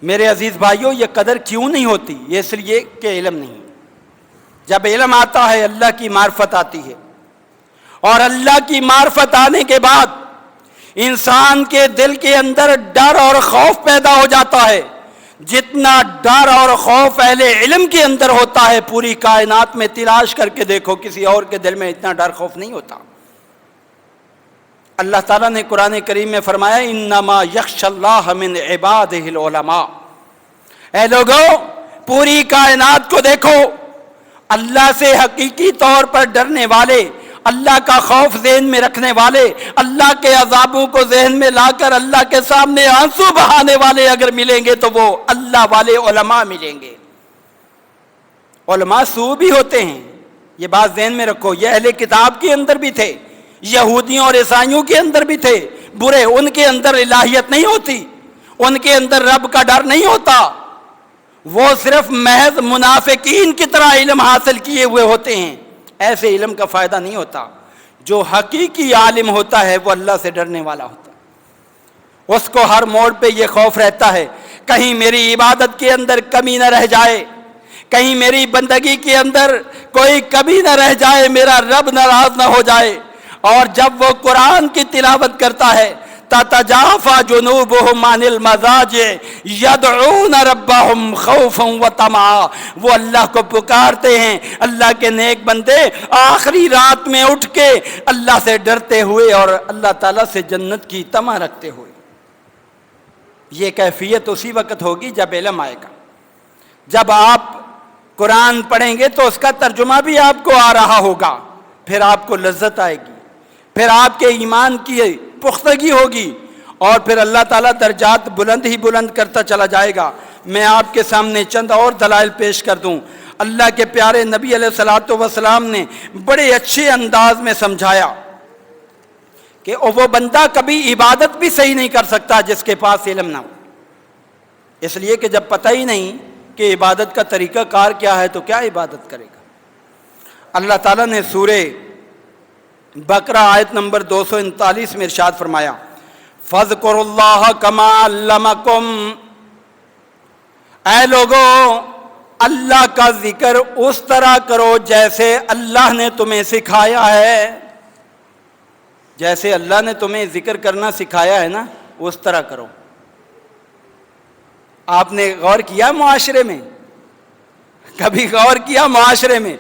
میرے عزیز بھائیوں، یہ قدر کیوں نہیں ہوتی؟ یہ اس لیے کہ علم نہیں۔ جب علم آتا ہے اللہ کی معرفت آتی ہے، اور اللہ کی معرفت آنے کے بعد انسان کے دل کے اندر ڈر اور خوف پیدا ہو جاتا ہے۔ جتنا ڈر اور خوف اہل علم کے اندر ہوتا ہے، پوری کائنات میں تلاش کر کے دیکھو کسی اور کے دل میں اتنا ڈر خوف نہیں ہوتا۔ اللہ تعالیٰ نے قرآن کریم میں فرمایا، انما یخشی اللہ من عبادہ العلماء۔ اے لوگو، پوری کائنات کو دیکھو، اللہ سے حقیقی طور پر ڈرنے والے، اللہ کا خوف ذہن میں رکھنے والے، اللہ کے عذابوں کو ذہن میں لا کر اللہ کے سامنے آنسو بہانے والے اگر ملیں گے تو وہ اللہ والے علماء ملیں گے۔ علماء سو بھی ہوتے ہیں، یہ بات ذہن میں رکھو، یہ اہل کتاب کے اندر بھی تھے، یہودیوں اور عیسائیوں کے اندر بھی تھے برے، ان کے اندر الہیت نہیں ہوتی، ان کے اندر رب کا ڈر نہیں ہوتا، وہ صرف محض منافقین کی طرح علم حاصل کیے ہوئے ہوتے ہیں۔ ایسے علم کا فائدہ نہیں ہوتا۔ جو حقیقی عالم ہوتا ہے وہ اللہ سے ڈرنے والا ہوتا ہے۔ اس کو ہر موڑ پہ یہ خوف رہتا ہے کہیں میری عبادت کے اندر کمی نہ رہ جائے، کہیں میری بندگی کے اندر کوئی کمی نہ رہ جائے، میرا رب ناراض نہ ہو جائے۔ اور جب وہ قرآن کی تلاوت کرتا ہے تتجافى جنوبهم عن المضاجع يدعون ربهم خوفا وطمعا، وہ اللہ کو پکارتے ہیں، اللہ کے نیک بندے آخری رات میں اٹھ کے اللہ سے ڈرتے ہوئے اور اللہ تعالیٰ سے جنت کی طمع رکھتے ہوئے۔ یہ کیفیت اسی وقت ہوگی جب علم آئے گا۔ جب آپ قرآن پڑھیں گے تو اس کا ترجمہ بھی آپ کو آ رہا ہوگا، پھر آپ کو لذت آئے گی، پھر آپ کے ایمان کی پختگی ہوگی، اور پھر اللہ تعالیٰ درجات بلند ہی بلند کرتا چلا جائے گا۔ میں آپ کے سامنے چند اور دلائل پیش کر دوں۔ اللہ کے پیارے نبی علیہ الصلوۃ والسلام نے بڑے اچھے انداز میں سمجھایا کہ وہ بندہ کبھی عبادت بھی صحیح نہیں کر سکتا جس کے پاس علم نہ ہو، اس لیے کہ جب پتہ ہی نہیں کہ عبادت کا طریقہ کار کیا ہے تو کیا عبادت کرے گا۔ اللہ تعالیٰ نے سورہ بقرہ آیت نمبر 239 میں ارشاد فرمایا فَاذْكُرُوا اللَّهَ كَمَا عَلَّمَكُمْ، اے لوگوں اللہ کا ذکر اس طرح کرو جیسے اللہ نے تمہیں سکھایا ہے۔ جیسے اللہ نے تمہیں ذکر کرنا سکھایا ہے نا اس طرح کرو۔ آپ نے غور کیا معاشرے میں؟ کبھی غور کیا معاشرے میں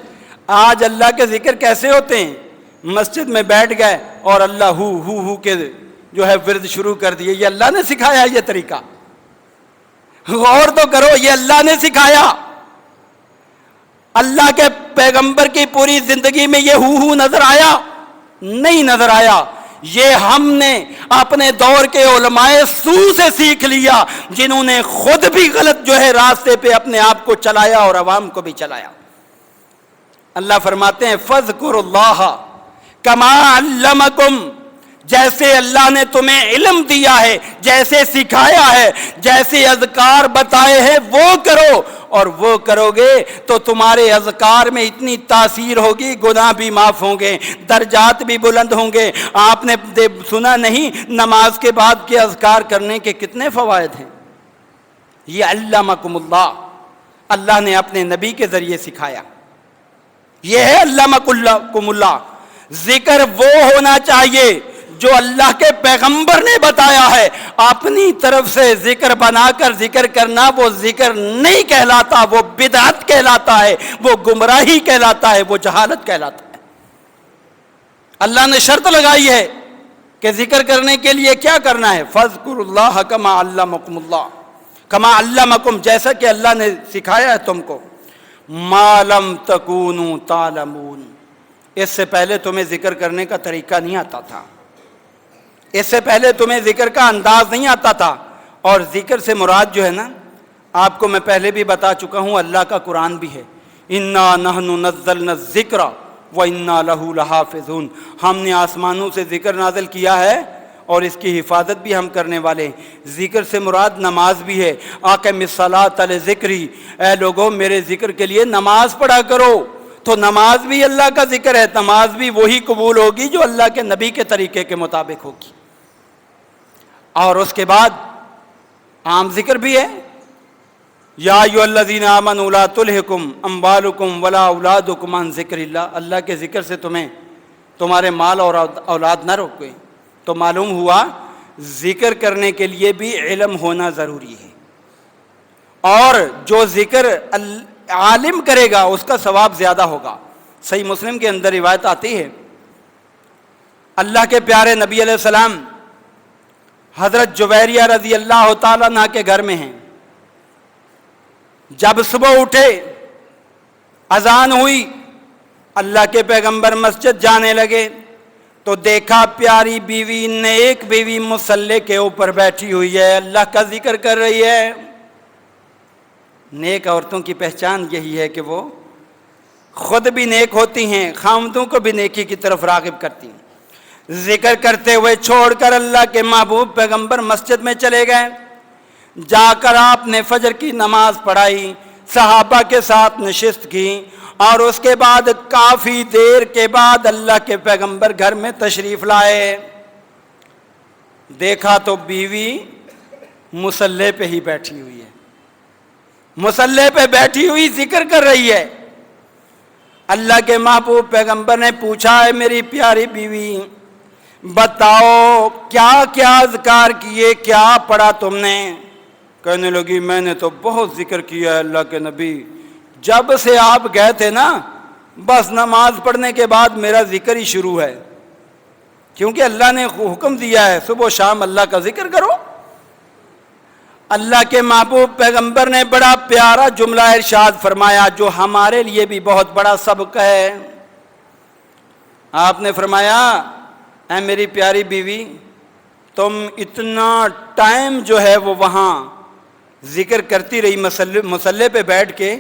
آج اللہ کے ذکر کیسے ہوتے ہیں؟ مسجد میں بیٹھ گئے اور اللہ ہو کے جو ہے ورد شروع کر دیے۔ یہ اللہ نے سکھایا یہ طریقہ؟ غور تو کرو، یہ اللہ نے سکھایا؟ اللہ کے پیغمبر کی پوری زندگی میں یہ ہو نظر آیا؟ نہیں نظر آیا۔ یہ ہم نے اپنے دور کے علماء سو سے سیکھ لیا، جنہوں نے خود بھی غلط جو ہے راستے پہ اپنے آپ کو چلایا اور عوام کو بھی چلایا۔ اللہ فرماتے ہیں فَاذْكُرُوا اللَّهَ كَمَا عَلَّمَكُمْ، جیسے اللہ نے تمہیں علم دیا ہے، جیسے سکھایا ہے، جیسے اذکار بتائے ہیں وہ کرو، اور وہ کرو گے تو تمہارے اذکار میں اتنی تاثیر ہوگی، گناہ بھی معاف ہوں گے، درجات بھی بلند ہوں گے۔ آپ نے سنا نہیں نماز کے بعد کے اذکار کرنے کے کتنے فوائد ہیں؟ یہ علمکم اللہ، اللہ نے اپنے نبی کے ذریعے سکھایا۔ یہ ہے علمکم اللہ۔ ذکر وہ ہونا چاہیے جو اللہ کے پیغمبر نے بتایا ہے۔ اپنی طرف سے ذکر بنا کر ذکر کرنا وہ ذکر نہیں کہلاتا، وہ بدعت کہلاتا ہے، وہ گمراہی کہلاتا ہے، وہ جہالت کہلاتا ہے۔ اللہ نے شرط لگائی ہے کہ ذکر کرنے کے لیے کیا کرنا ہے؟ فَاذْكُرُوا اللَّهَ كَمَا عَلَّمَكُمُ اللَّهُ كَمَا عَلَّمَكُمْ، جیسا کہ اللہ نے سکھایا ہے تم کو۔ مَا لَمْ تَكُونُوا تَعْلَمُونَ، اس سے پہلے تمہیں ذکر کرنے کا طریقہ نہیں آتا تھا، اس سے پہلے تمہیں ذکر کا انداز نہیں آتا تھا۔ اور ذکر سے مراد جو ہے نا، آپ کو میں پہلے بھی بتا چکا ہوں، اللہ کا قرآن بھی ہے۔ اِنَّا نَحْنُ نَزَّلْنَا الذِّكْرَ وَإِنَّا لَهُ لَحَافِظُونَ، ہم نے آسمانوں سے ذکر نازل کیا ہے اور اس کی حفاظت بھی ہم کرنے والے ہیں۔ ذکر سے مراد نماز بھی ہے۔ اقم الصلاۃ لذکری، اے لوگوں میرے ذکر کے لیے نماز پڑھا کرو۔ تو نماز بھی اللہ کا ذکر ہے، نماز بھی وہی قبول ہوگی جو اللہ کے نبی کے طریقے کے مطابق ہوگی۔ اور اس کے بعد عام ذکر بھی ہے، یا ایھا الذین آمنوا لا تلھکم اموالکم ولا اولادکم عن ذکر اللہ، اللہ کے ذکر سے تمہیں تمہارے مال اور اولاد نہ روکے۔ تو معلوم ہوا ذکر کرنے کے لیے بھی علم ہونا ضروری ہے، اور جو ذکر عالم کرے گا اس کا ثواب زیادہ ہوگا۔ صحیح مسلم کے اندر روایت آتی ہے، اللہ کے پیارے نبی علیہ السلام حضرت جویریہ رضی اللہ تعالیٰ عنہ کے گھر میں ہیں۔ جب صبح اٹھے، اذان ہوئی، اللہ کے پیغمبر مسجد جانے لگے تو دیکھا پیاری بیوی، نیک بیوی مصلی کے اوپر بیٹھی ہوئی ہے، اللہ کا ذکر کر رہی ہے۔ نیک عورتوں کی پہچان یہی ہے کہ وہ خود بھی نیک ہوتی ہیں، خامدوں کو بھی نیکی کی طرف راغب کرتی ہیں۔ ذکر کرتے ہوئے چھوڑ کر اللہ کے محبوب پیغمبر مسجد میں چلے گئے۔ جا کر آپ نے فجر کی نماز پڑھائی، صحابہ کے ساتھ نشست کی اور اس کے بعد کافی دیر کے بعد اللہ کے پیغمبر گھر میں تشریف لائے، دیکھا تو بیوی مصلی پہ ہی بیٹھی ہوئی ہے، مصلی پہ بیٹھی ہوئی ذکر کر رہی ہے۔ اللہ کے محبوب پیغمبر نے پوچھا، ہے میری پیاری بیوی بتاؤ کیا کیا اذکار کیے، کیا پڑھا تم نے؟ کہنے لگی میں نے تو بہت ذکر کیا ہے اللہ کے نبی، جب سے آپ گئے تھے نا بس نماز پڑھنے کے بعد میرا ذکر ہی شروع ہے، کیونکہ اللہ نے حکم دیا ہے صبح و شام اللہ کا ذکر کرو۔ اللہ کے محبوب پیغمبر نے بڑا پیارا جملہ ارشاد فرمایا جو ہمارے لیے بھی بہت بڑا سبق ہے۔ آپ نے فرمایا اے میری پیاری بیوی تم اتنا ٹائم جو ہے وہ وہاں ذکر کرتی رہی مصلی پہ بیٹھ کے،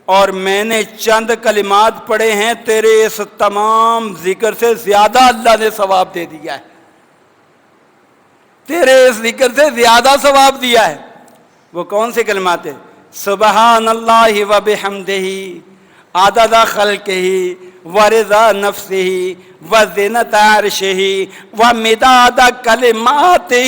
اور میں نے چند کلمات پڑھے ہیں، تیرے اس تمام ذکر سے زیادہ اللہ نے ثواب دے دیا ہے، تیرے اس ذکر سے زیادہ ثواب دیا ہے۔ وہ کون سے کلمات ہیں؟ سبحان اللہ و بحمدہ عدد خلقہ ورضا نفسہ وزنۃ عرشہ ومداد کلماتہ۔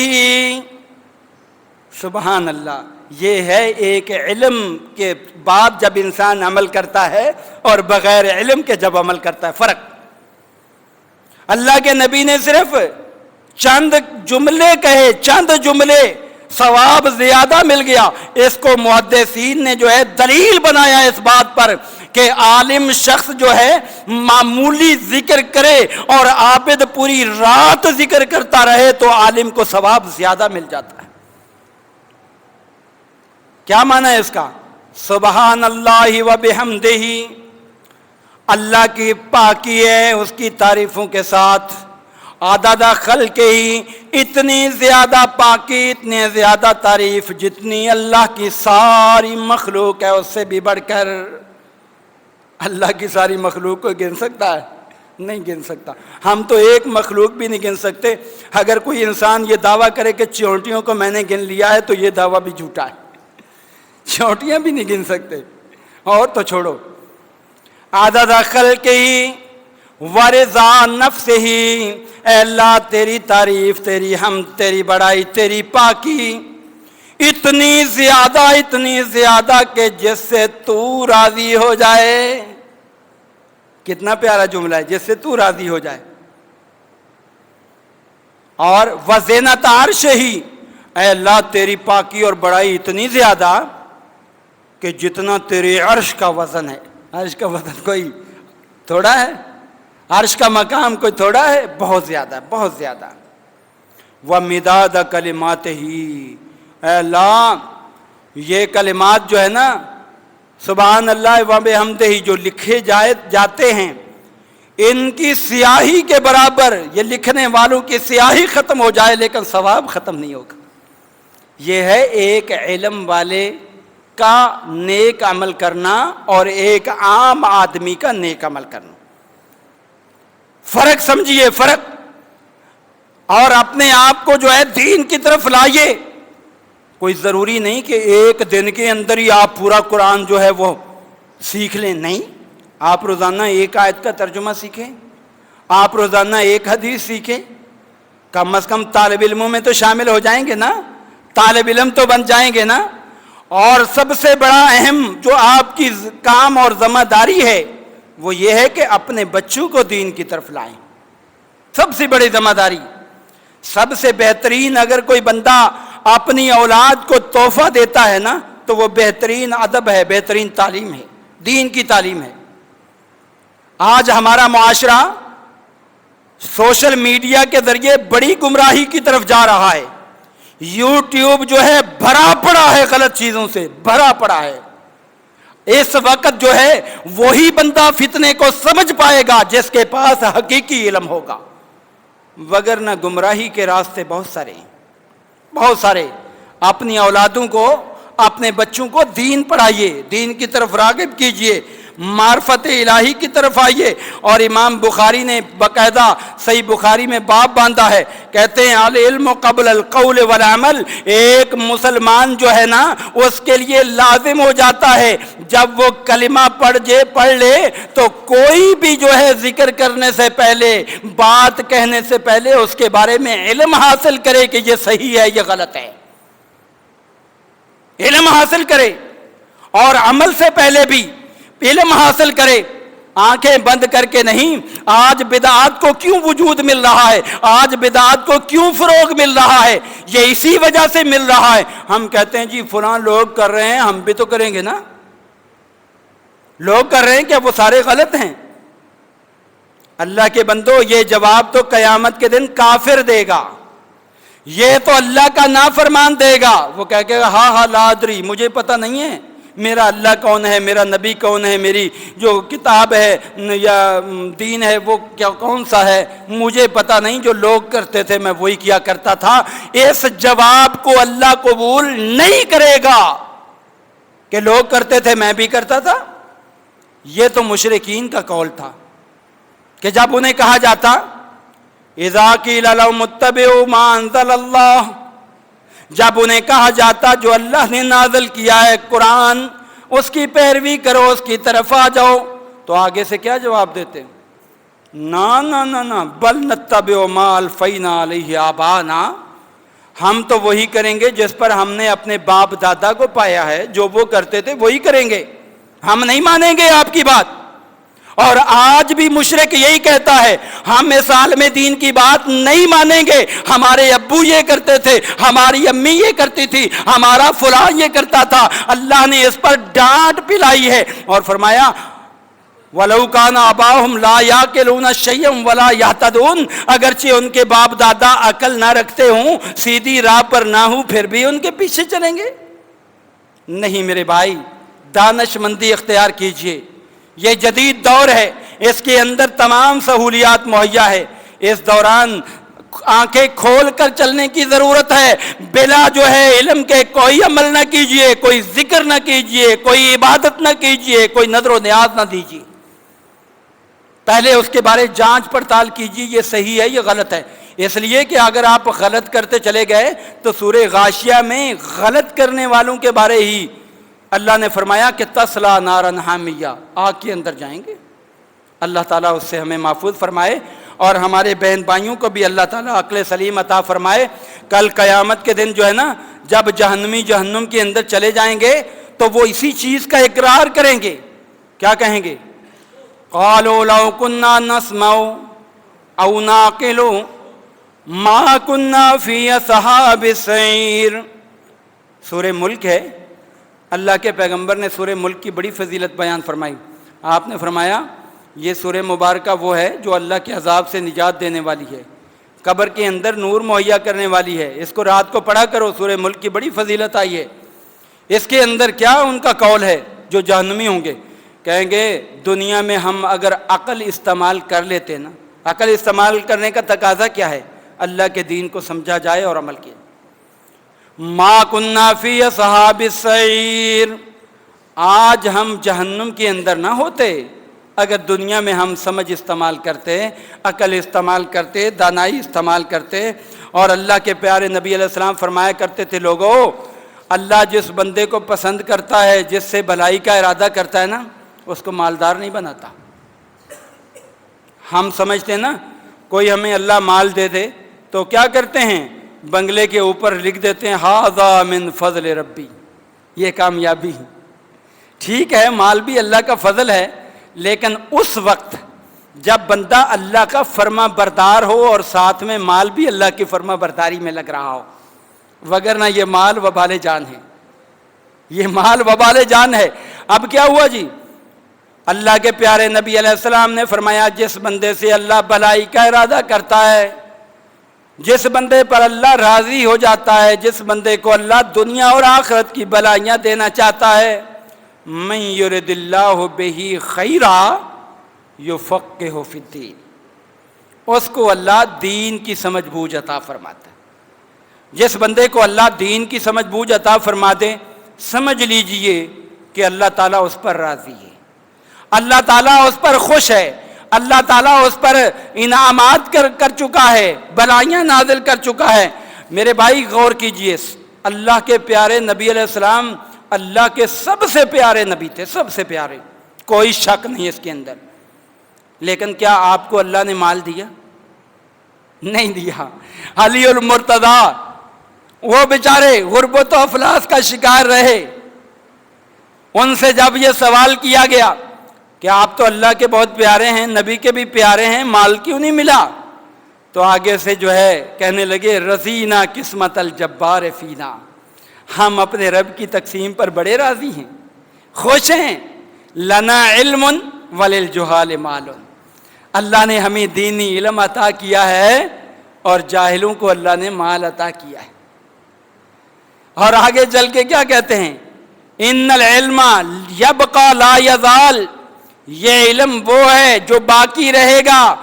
سبحان اللہ، یہ ہے ایک علم کے بعد جب انسان عمل کرتا ہے اور بغیر علم کے جب عمل کرتا ہے، فرق۔ اللہ کے نبی نے صرف چند جملے کہے، چند جملے، ثواب زیادہ مل گیا۔ اس کو محدثین نے جو ہے دلیل بنایا اس بات پر کہ عالم شخص جو ہے معمولی ذکر کرے اور عابد پوری رات ذکر کرتا رہے تو عالم کو ثواب زیادہ مل جاتا ہے۔ کیا معنی ہے اس کا؟ سبحان اللہ و بحمدہ، اللہ کی پاکی ہے اس کی تعریفوں کے ساتھ، عدد خلقہ ہی، اتنی زیادہ پاکی اتنی زیادہ تعریف جتنی اللہ کی ساری مخلوق ہے اس سے بھی بڑھ کر۔ اللہ کی ساری مخلوق کو گن سکتا ہے؟ نہیں گن سکتا۔ ہم تو ایک مخلوق بھی نہیں گن سکتے۔ اگر کوئی انسان یہ دعویٰ کرے کہ چیونٹیوں کو میں نے گن لیا ہے تو یہ دعویٰ بھی جھوٹا ہے، چیونٹیاں بھی نہیں گن سکتے، اور تو چھوڑو۔ عدد خلقہ ہی ورضا نفسہ، اے اللہ تیری تعریف، تیری حمد، تیری بڑائی، تیری پاکی اتنی زیادہ کہ جس سے تو راضی ہو جائے۔ کتنا پیارا جملہ ہے، جس سے تو راضی ہو جائے۔ اور وزنۃ عرشہ، اے اللہ تیری پاکی اور بڑائی اتنی زیادہ کہ جتنا تیرے عرش کا وزن ہے۔ عرش کا وزن کوئی تھوڑا ہے؟ عرش کا مقام کوئی تھوڑا ہے؟ بہت زیادہ، بہت زیادہ۔ وَمِدَادَ كَلِمَاتِهِ، اے اللہ یہ کلمات جو ہے نا سبحان اللہ و بحمدہ جو لکھے جاتے ہیں ان کی سیاہی کے برابر، یہ لکھنے والوں کی سیاہی ختم ہو جائے لیکن ثواب ختم نہیں ہوگا۔ یہ ہے ایک علم والے کا نیک عمل کرنا اور ایک عام آدمی کا نیک عمل کرنا۔ فرق سمجھیے، فرق۔ اور اپنے آپ کو جو ہے دین کی طرف لائیے۔ کوئی ضروری نہیں کہ ایک دن کے اندر ہی آپ پورا قرآن جو ہے وہ سیکھ لیں، نہیں، آپ روزانہ ایک آیت کا ترجمہ سیکھیں، آپ روزانہ ایک حدیث سیکھیں، کم از کم طالب علموں میں تو شامل ہو جائیں گے نا، طالب علم تو بن جائیں گے نا۔ اور سب سے بڑا اہم جو آپ کی کام اور ذمہ داری ہے وہ یہ ہے کہ اپنے بچوں کو دین کی طرف لائیں۔ سب سے بڑی ذمہ داری، سب سے بہترین اگر کوئی بندہ اپنی اولاد کو تحفہ دیتا ہے نا تو وہ بہترین ادب ہے، بہترین تعلیم ہے، دین کی تعلیم ہے۔ آج ہمارا معاشرہ سوشل میڈیا کے ذریعے بڑی گمراہی کی طرف جا رہا ہے۔ یوٹیوب جو ہے بھرا پڑا ہے غلط چیزوں سے، بھرا پڑا ہے۔ اس وقت جو ہے وہی بندہ فتنے کو سمجھ پائے گا جس کے پاس حقیقی علم ہوگا، وگرنہ گمراہی کے راستے بہت سارے ہیں، بہت سارے۔ اپنی اولادوں کو، اپنے بچوں کو دین پڑھائیے، دین کی طرف راغب کیجئے۔ معرفت الہی کی طرف آئیے۔ اور امام بخاری نے باقاعدہ صحیح بخاری میں باب باندھا ہے، کہتے ہیں العلم قبل القول والعمل۔ ایک مسلمان جو ہے نا اس کے لیے لازم ہو جاتا ہے جب وہ کلمہ پڑھ لے تو کوئی بھی جو ہے ذکر کرنے سے پہلے، بات کہنے سے پہلے اس کے بارے میں علم حاصل کرے کہ یہ صحیح ہے یہ غلط ہے، علم حاصل کرے، اور عمل سے پہلے بھی علم حاصل کرے، آنکھیں بند کر کے نہیں۔ آج بدعات کو کیوں وجود مل رہا ہے، آج بدعات کو کیوں فروغ مل رہا ہے، یہ اسی وجہ سے مل رہا ہے۔ ہم کہتے ہیں جی فلاں لوگ کر رہے ہیں، ہم بھی تو کریں گے نا، لوگ کر رہے ہیں کیا وہ سارے غلط ہیں؟ اللہ کے بندو، یہ جواب تو قیامت کے دن کافر دے گا، یہ تو اللہ کا نافرمان دے گا۔ وہ کہے گا ہاں لا ادری، مجھے پتہ نہیں ہے میرا اللہ کون ہے، میرا نبی کون ہے، میری جو کتاب ہے یا دین ہے وہ کیا کون سا ہے، مجھے پتہ نہیں، جو لوگ کرتے تھے میں وہی کیا کرتا تھا۔ اس جواب کو اللہ قبول نہیں کرے گا کہ لوگ کرتے تھے میں بھی کرتا تھا۔ یہ تو مشرکین کا قول تھا کہ جب انہیں کہا جاتا اذا قیل لهم اتبعوا ما انزل اللہ، جب انہیں کہا جاتا جو اللہ نے نازل کیا ہے قرآن اس کی پیروی کرو، اس کی طرف آ جاؤ، تو آگے سے کیا جواب دیتے؟ نا نا نا نا بل نتبع ما الفینا علیہ آبانا، ہم تو وہی کریں گے جس پر ہم نے اپنے باپ دادا کو پایا ہے، جو وہ کرتے تھے وہی کریں گے، ہم نہیں مانیں گے آپ کی بات۔ اور آج بھی مشرک یہی کہتا ہے ہم اس عالم دین کی بات نہیں مانیں گے، ہمارے ابو یہ کرتے تھے، ہماری امی یہ کرتی تھی، ہمارا فلاں یہ کرتا تھا۔ اللہ نے اس پر ڈانٹ پلائی ہے اور فرمایا وَلَوْ كَانَ آبَاؤُهُمْ لَا يَعْقِلُونَ شَيْئًا وَلَا يَهْتَدُونَ، اگرچہ ان کے باپ دادا عقل نہ رکھتے ہوں، سیدھی راہ پر نہ ہوں، پھر بھی ان کے پیچھے چلیں گے؟ نہیں میرے بھائی، دانش مندی اختیار کیجئے، یہ جدید دور ہے، اس کے اندر تمام سہولیات مہیا ہے، اس دوران آنکھیں کھول کر چلنے کی ضرورت ہے۔ بلا جو ہے علم کے کوئی عمل نہ کیجئے، کوئی ذکر نہ کیجئے، کوئی عبادت نہ کیجئے، کوئی نظر و نیاز نہ دیجئے، پہلے اس کے بارے جانچ پڑتال کیجئے یہ صحیح ہے یہ غلط ہے۔ اس لیے کہ اگر آپ غلط کرتے چلے گئے تو سورہ غاشیہ میں غلط کرنے والوں کے بارے ہی اللہ نے فرمایا کہ تسلا نارن حامیہ، آگ کے اندر جائیں گے۔ اللہ تعالیٰ اس سے ہمیں محفوظ فرمائے اور ہمارے بہن بھائیوں کو بھی اللہ تعالیٰ عقل سلیم عطا فرمائے۔ کل قیامت کے دن جو ہے نا، جب جہنمی جہنم کے اندر چلے جائیں گے تو وہ اسی چیز کا اقرار کریں گے، کیا کہیں گے؟ قالوا لو كنا نسمع او نعقل ما كنا في اصحاب السعير۔ سورہ ملک ہے، اللہ کے پیغمبر نے سورہ ملک کی بڑی فضیلت بیان فرمائی۔ آپ نے فرمایا یہ سورہ مبارکہ وہ ہے جو اللہ کے عذاب سے نجات دینے والی ہے، قبر کے اندر نور مہیا کرنے والی ہے، اس کو رات کو پڑھا کرو، سورہ ملک کی بڑی فضیلت آئی ہے۔ اس کے اندر کیا ان کا قول ہے جو جہنمی ہوں گے؟ کہیں گے دنیا میں ہم اگر عقل استعمال کر لیتے نا، عقل استعمال کرنے کا تقاضا کیا ہے؟ اللہ کے دین کو سمجھا جائے اور عمل کیا۔ ما کننا فی اصحاب السعیر، آج ہم جہنم کے اندر نہ ہوتے اگر دنیا میں ہم سمجھ استعمال کرتے، عقل استعمال کرتے، دانائی استعمال کرتے۔ اور اللہ کے پیارے نبی علیہ السلام فرمایا کرتے تھے لوگو، اللہ جس بندے کو پسند کرتا ہے، جس سے بھلائی کا ارادہ کرتا ہے نا، اس کو مالدار نہیں بناتا۔ ہم سمجھتے ہیں نا کوئی ہمیں اللہ مال دے دے تو کیا کرتے ہیں؟ بنگلے کے اوپر لکھ دیتے ہیں ھذا من فضل ربی، یہ کامیابی۔ ٹھیک ہے مال بھی اللہ کا فضل ہے، لیکن اس وقت جب بندہ اللہ کا فرما بردار ہو اور ساتھ میں مال بھی اللہ کی فرما برداری میں لگ رہا ہو، وگرنہ یہ مال وبال جان ہے، یہ مال وبال جان ہے۔ اب کیا ہوا جی؟ اللہ کے پیارے نبی علیہ السلام نے فرمایا جس بندے سے اللہ بھلائی کا ارادہ کرتا ہے، جس بندے پر اللہ راضی ہو جاتا ہے، جس بندے کو اللہ دنیا اور آخرت کی بھلائیاں دینا چاہتا ہے، من یرد اللہ بہ خیرا یفقہہ فی الدین، اس کو اللہ دین کی سمجھ بوجھ عطا فرماتا ہے۔ جس بندے کو اللہ دین کی سمجھ بوجھ عطا فرما دے، سمجھ لیجئے کہ اللہ تعالیٰ اس پر راضی ہے۔ اللہ تعالیٰ اس پر خوش ہے، اللہ تعالیٰ اس پر انعامات کر چکا ہے، بلائیاں نازل کر چکا ہے۔ میرے بھائی غور کیجئے، اللہ کے پیارے نبی علیہ السلام اللہ کے سب سے پیارے نبی تھے، سب سے پیارے، کوئی شک نہیں اس کے اندر۔ لیکن کیا آپ کو اللہ نے مال دیا؟ نہیں دیا۔ علی المرتضیٰ وہ بیچارے غربت و افلاس کا شکار رہے، ان سے جب یہ سوال کیا گیا کہ آپ تو اللہ کے بہت پیارے ہیں، نبی کے بھی پیارے ہیں، مال کیوں نہیں ملا؟ تو آگے سے جو ہے کہنے لگے رضینا قسمت الجبار فینا، ہم اپنے رب کی تقسیم پر بڑے راضی ہیں، خوش ہیں۔ لنا علم وللجہال مال، اللہ نے ہمیں دینی علم عطا کیا ہے اور جاہلوں کو اللہ نے مال عطا کیا ہے۔ اور آگے چل کے کیا کہتے ہیں؟ ان العلم یبقى لا یزال، یہ علم وہ ہے جو باقی رہے گا،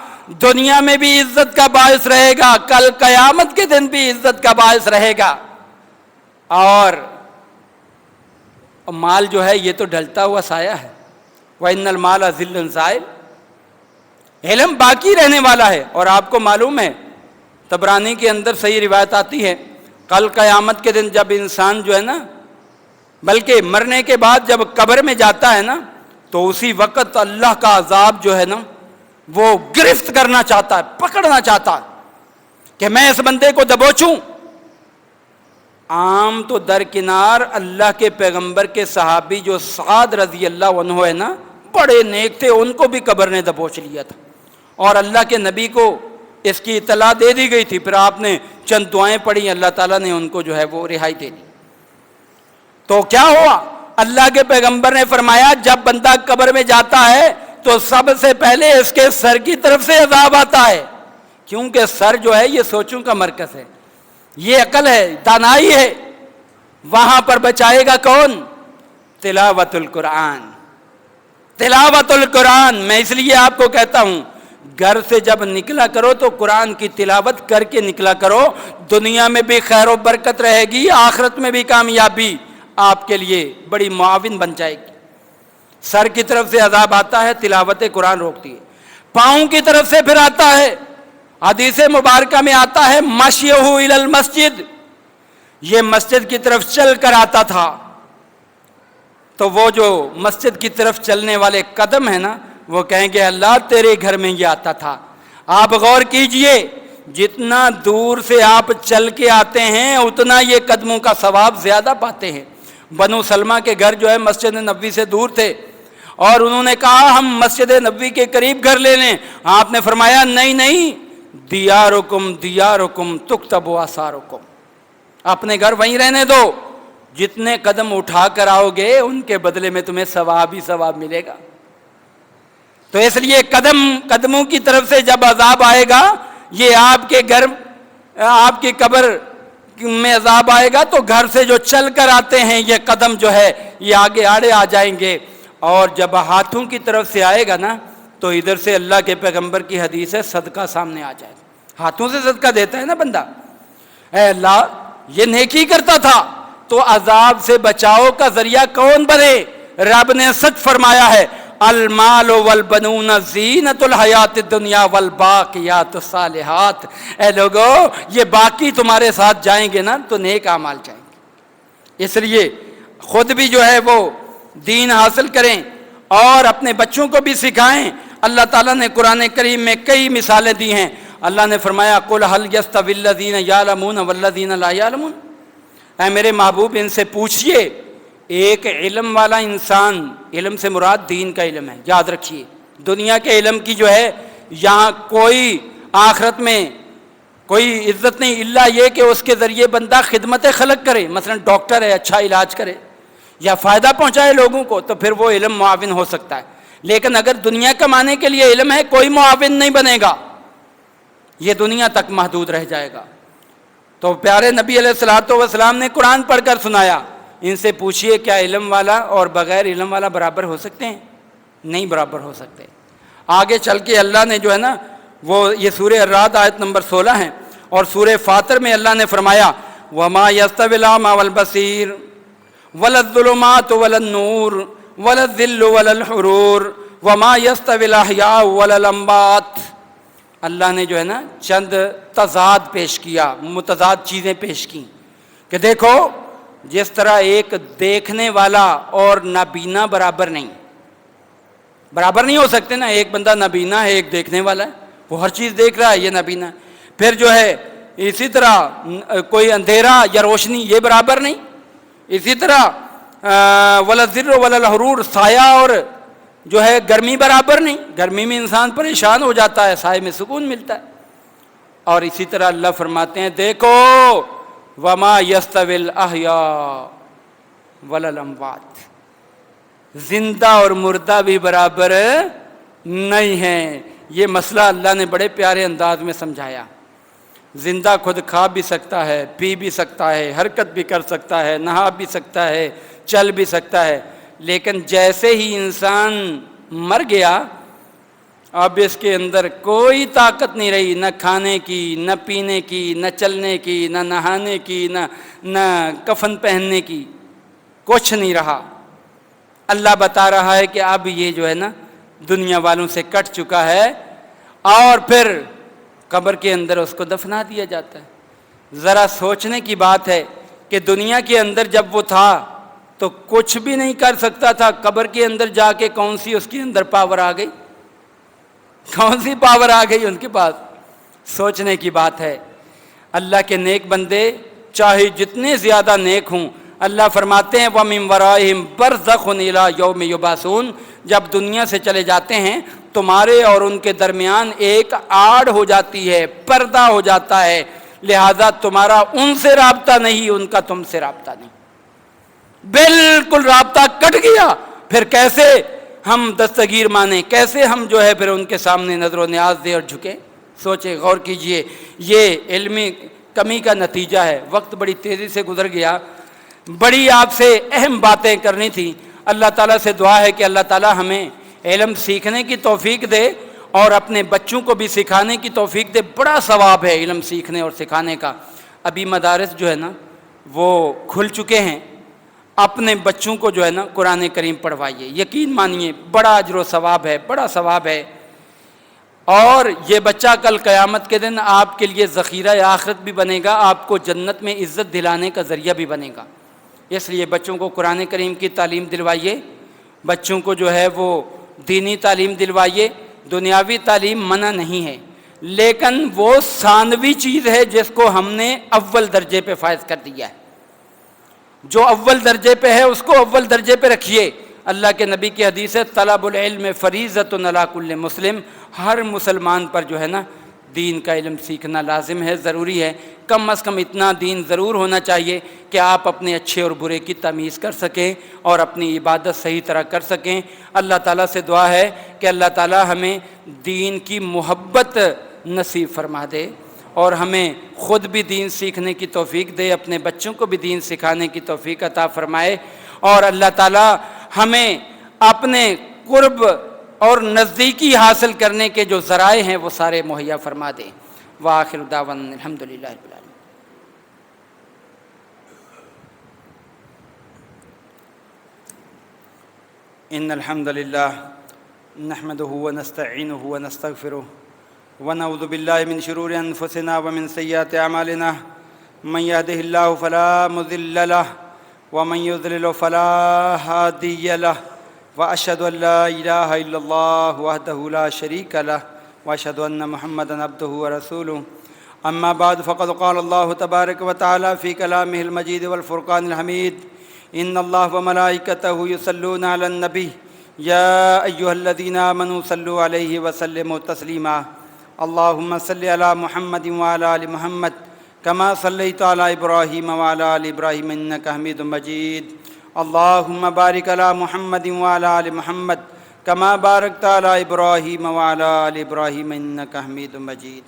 دنیا میں بھی عزت کا باعث رہے گا، کل قیامت کے دن بھی عزت کا باعث رہے گا۔ اور مال جو ہے یہ تو ڈھلتا ہوا سایہ ہے، وَإِنَّ الْمَالَ ظِلٌّ زَائِلٌ، علم باقی رہنے والا ہے۔ اور آپ کو معلوم ہے طبرانی کے اندر صحیح روایت آتی ہے، کل قیامت کے دن جب انسان جو ہے نا، بلکہ مرنے کے بعد جب قبر میں جاتا ہے نا، تو اسی وقت اللہ کا عذاب جو ہے نا وہ گرفت کرنا چاہتا ہے، پکڑنا چاہتا ہے کہ میں اس بندے کو دبوچوں۔ عام تو درکنار اللہ کے پیغمبر کے صحابی جو سعد رضی اللہ عنہ ہے نا، بڑے نیک تھے، ان کو بھی قبر نے دبوچ لیا تھا، اور اللہ کے نبی کو اس کی اطلاع دے دی گئی تھی، پھر آپ نے چند دعائیں پڑھی، اللہ تعالیٰ نے ان کو جو ہے وہ رہائی دے دی۔ تو کیا ہوا؟ اللہ کے پیغمبر نے فرمایا جب بندہ قبر میں جاتا ہے تو سب سے پہلے اس کے سر کی طرف سے عذاب آتا ہے، کیونکہ سر جو ہے یہ سوچوں کا مرکز ہے، یہ عقل ہے، دانائی ہے۔ وہاں پر بچائے گا کون؟ تلاوت القرآن، تلاوت القرآن۔ میں اس لیے آپ کو کہتا ہوں گھر سے جب نکلا کرو تو قرآن کی تلاوت کر کے نکلا کرو، دنیا میں بھی خیر و برکت رہے گی، آخرت میں بھی کامیابی آپ کے لیے بڑی معاون بن جائے گی۔ سر کی طرف سے عذاب آتا ہے، تلاوت قرآن روکتی ہے۔ پاؤں کی طرف سے پھر آتا ہے، حدیث مبارکہ میں آتا ہے مشیہ الی المسجد، یہ مسجد کی طرف چل کر آتا تھا۔ تو وہ جو مسجد کی طرف چلنے والے قدم ہیں نا، وہ کہیں گے اللہ تیرے گھر میں یہ آتا تھا۔ آپ غور کیجئے، جتنا دور سے آپ چل کے آتے ہیں اتنا یہ قدموں کا ثواب زیادہ پاتے ہیں۔ بنو سلمہ کے گھر جو ہے مسجد نبوی سے دور تھے، اور انہوں نے کہا ہم مسجد نبوی کے قریب گھر لے لیں۔ آپ نے فرمایا نہیں نہیں، دیارکم دیارکم تکتب آثارکم، اپنے گھر وہیں رہنے دو، جتنے قدم اٹھا کر آؤ گے ان کے بدلے میں تمہیں ثواب ہی ثواب ملے گا۔ تو اس لیے قدموں کی طرف سے جب عذاب آئے گا، یہ آپ کے گھر، آپ کی قبر میں عذاب آئے گا تو گھر سے جو چل کر آتے ہیں یہ قدم جو ہے یہ آگے آڑے آ جائیں گے۔ اور جب ہاتھوں کی طرف سے آئے گا نا تو ادھر سے اللہ کے پیغمبر کی حدیث ہے صدقہ سامنے آ جائے گا، ہاتھوں سے صدقہ دیتا ہے نا بندہ، اے اللہ یہ نیکی کرتا تھا تو عذاب سے بچاؤ کا ذریعہ کون بنے؟ رب نے سچ فرمایا ہے المال والبنون زینت الحیات الدنیا والباقیات الصالحات، اے لوگو یہ باقی تمہارے ساتھ جائیں گے نا تو نیک اعمال جائیں گے۔ اس لیے خود بھی جو ہے وہ دین حاصل کریں اور اپنے بچوں کو بھی سکھائیں۔ اللہ تعالیٰ نے قرآن کریم میں کئی مثالیں دی ہیں۔ اللہ نے فرمایا قل هل يستوي الذين يعلمون والذين لا يعلمون، اے میرے محبوب ان سے پوچھئے، ایک علم والا انسان، علم سے مراد دین کا علم ہے، یاد رکھیے، دنیا کے علم کی جو ہے یہاں کوئی آخرت میں کوئی عزت نہیں، الا یہ کہ اس کے ذریعے بندہ خدمت خلق کرے، مثلا ڈاکٹر ہے اچھا علاج کرے یا فائدہ پہنچائے لوگوں کو، تو پھر وہ علم معاون ہو سکتا ہے۔ لیکن اگر دنیا کمانے کے لیے علم ہے کوئی معاون نہیں بنے گا، یہ دنیا تک محدود رہ جائے گا۔ تو پیارے نبی علیہ الصلوۃ والسلام نے قرآن پڑھ کر سنایا، ان سے پوچھئے کیا علم والا اور بغیر علم والا برابر ہو سکتے ہیں؟ نہیں برابر ہو سکتے۔ آگے چل کے اللہ نے جو ہے نا وہ یہ سورہ الرعد آیت نمبر 16 ہے، اور سورہ فاطر میں اللہ نے فرمایا وَمَا يَسْتَوِي الْأَعْمَى وَالْبَصِيرُ وَلَا الظُّلُمَاتُ وَلَا النُّورُ وَلَا الظِّلُّ وَلَا الْحُرُورُ وما یستوی الاحیاء ولا الاموات، اللہ نے جو ہے نا چند تضاد پیش کیا، متضاد چیزیں پیش کی کہ دیکھو جس طرح ایک دیکھنے والا اور نابینا برابر نہیں ہو سکتے نا، ایک بندہ نابینا ہے ایک دیکھنے والا ہے، وہ ہر چیز دیکھ رہا ہے، یہ نابینا ہے۔ پھر جو ہے اسی طرح کوئی اندھیرا یا روشنی یہ برابر نہیں، اسی طرح ولا الظل ولا الحرور، سایہ اور جو ہے گرمی برابر نہیں، گرمی میں انسان پریشان ہو جاتا ہے، سائے میں سکون ملتا ہے۔ اور اسی طرح اللہ فرماتے ہیں دیکھو وما یستوی الاحیاء ولا الاموات، زندہ اور مردہ بھی برابر نہیں ہیں۔ یہ مسئلہ اللہ نے بڑے پیارے انداز میں سمجھایا۔ زندہ خود کھا بھی سکتا ہے، پی بھی سکتا ہے، حرکت بھی کر سکتا ہے، نہا بھی سکتا ہے، چل بھی سکتا ہے، لیکن جیسے ہی انسان مر گیا اب اس کے اندر کوئی طاقت نہیں رہی، نہ کھانے کی، نہ پینے کی، نہ چلنے کی، نہ نہانے کی، نہ کفن پہننے کی، کچھ نہیں رہا۔ اللہ بتا رہا ہے کہ اب یہ جو ہے نا دنیا والوں سے کٹ چکا ہے، اور پھر قبر کے اندر اس کو دفنا دیا جاتا ہے۔ ذرا سوچنے کی بات ہے کہ دنیا کے اندر جب وہ تھا تو کچھ بھی نہیں کر سکتا تھا، قبر کے اندر جا کے کون سی اس کے اندر پاور آ گئی، کون سی پاور آ گئی ان کے پاس؟ سوچنے کی بات ہے۔ اللہ کے نیک بندے چاہے جتنے زیادہ نیک ہوں، اللہ فرماتے ہیں وَمِن وَرَائِهِمْ بَرْزَخٌ إِلَىٰ يَوْمِ يُبْعَثُونَ، جب دنیا سے چلے جاتے ہیں تمہارے اور ان کے درمیان ایک آڑ ہو جاتی ہے، پردہ ہو جاتا ہے، لہذا تمہارا ان سے رابطہ نہیں، ان کا تم سے رابطہ نہیں، بالکل رابطہ کٹ گیا۔ پھر کیسے ہم دستگیر مانیں، کیسے ہم جو ہے پھر ان کے سامنے نظر و نیاز دے اور جھکے؟ سوچیں، غور کیجئے، یہ علمی کمی کا نتیجہ ہے۔ وقت بڑی تیزی سے گزر گیا، بڑی آپ سے اہم باتیں کرنی تھی۔ اللہ تعالیٰ سے دعا ہے کہ اللہ تعالیٰ ہمیں علم سیکھنے کی توفیق دے اور اپنے بچوں کو بھی سکھانے کی توفیق دے۔ بڑا ثواب ہے علم سیکھنے اور سکھانے کا۔ ابھی مدارس جو ہے نا وہ کھل چکے ہیں، اپنے بچوں کو جو ہے نا قرآن کریم پڑھوائیے، یقین مانیے بڑا اجر و ثواب ہے، بڑا ثواب ہے۔ اور یہ بچہ کل قیامت کے دن آپ کے لیے ذخیرہ آخرت بھی بنے گا، آپ کو جنت میں عزت دلانے کا ذریعہ بھی بنے گا۔ اس لیے بچوں کو قرآن کریم کی تعلیم دلوائیے، بچوں کو جو ہے وہ دینی تعلیم دلوائیے۔ دنیاوی تعلیم منع نہیں ہے، لیکن وہ ثانوی چیز ہے جس کو ہم نے اول درجے پہ فائز کر دیا ہے۔ جو اول درجے پہ ہے اس کو اول درجے پہ رکھیے۔ اللہ کے نبی کی حدیث ہے طلب العلم فریضۃ علی کل مسلم، ہر مسلمان پر جو ہے نا دین کا علم سیکھنا لازم ہے، ضروری ہے۔ کم از کم اتنا دین ضرور ہونا چاہیے کہ آپ اپنے اچھے اور برے کی تمیز کر سکیں اور اپنی عبادت صحیح طرح کر سکیں۔ اللہ تعالیٰ سے دعا ہے کہ اللہ تعالیٰ ہمیں دین کی محبت نصیب فرما دے اور ہمیں خود بھی دین سیکھنے کی توفیق دے، اپنے بچوں کو بھی دین سکھانے کی توفیق عطا فرمائے، اور اللہ تعالیٰ ہمیں اپنے قرب اور نزدیکی حاصل کرنے کے جو ذرائع ہیں وہ سارے مہیا فرما دیں۔ وآخر دعوانا الحمدللہ رب العالمین۔ ان الحمد للہ نحمده ونستعینه ونستغفره ونعوذ باللہ من شرور انفسنا ومن سیئات اعمالنا، من يهده الله فلا مضل له ومن يضلل فلا هادي له، واشهد ان لا الہ الا اللہ وحدہ لا شریک لہ، واشهد ان محمدا عبدہ ورسولہ۔ اما بعد فقد قال اللہ تبارک وتعالی فی کلامہ المجید والفرقان الحمید، ان اللہ وملائکتہ یصلون علی النبی یا ایھا الذین آمنوا صلوا علیہ وسلموا تسلیما۔ اللہم صل علی محمد وعلی آل محمد کما صلیت علی ابراہیم وعلی آل ابراہیم انک حمید مجید۔ اللہم بارک علی محمد وعلی آل محمد کما بارکت علی ابراہیم وعلی آل ابراہیم انک حمید مجید۔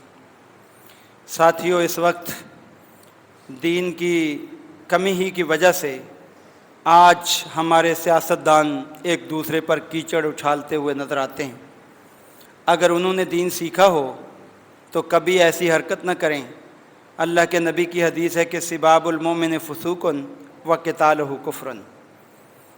ساتھیو، اس وقت دین کی کمی ہی کی وجہ سے آج ہمارے سیاستدان ایک دوسرے پر کیچڑ اچھالتے ہوئے نظر آتے ہیں۔ اگر انہوں نے دین سیکھا ہو تو کبھی ایسی حرکت نہ کریں۔ اللہ کے نبی کی حدیث ہے کہ سباب المومن فسوق و قتالہ کفر۔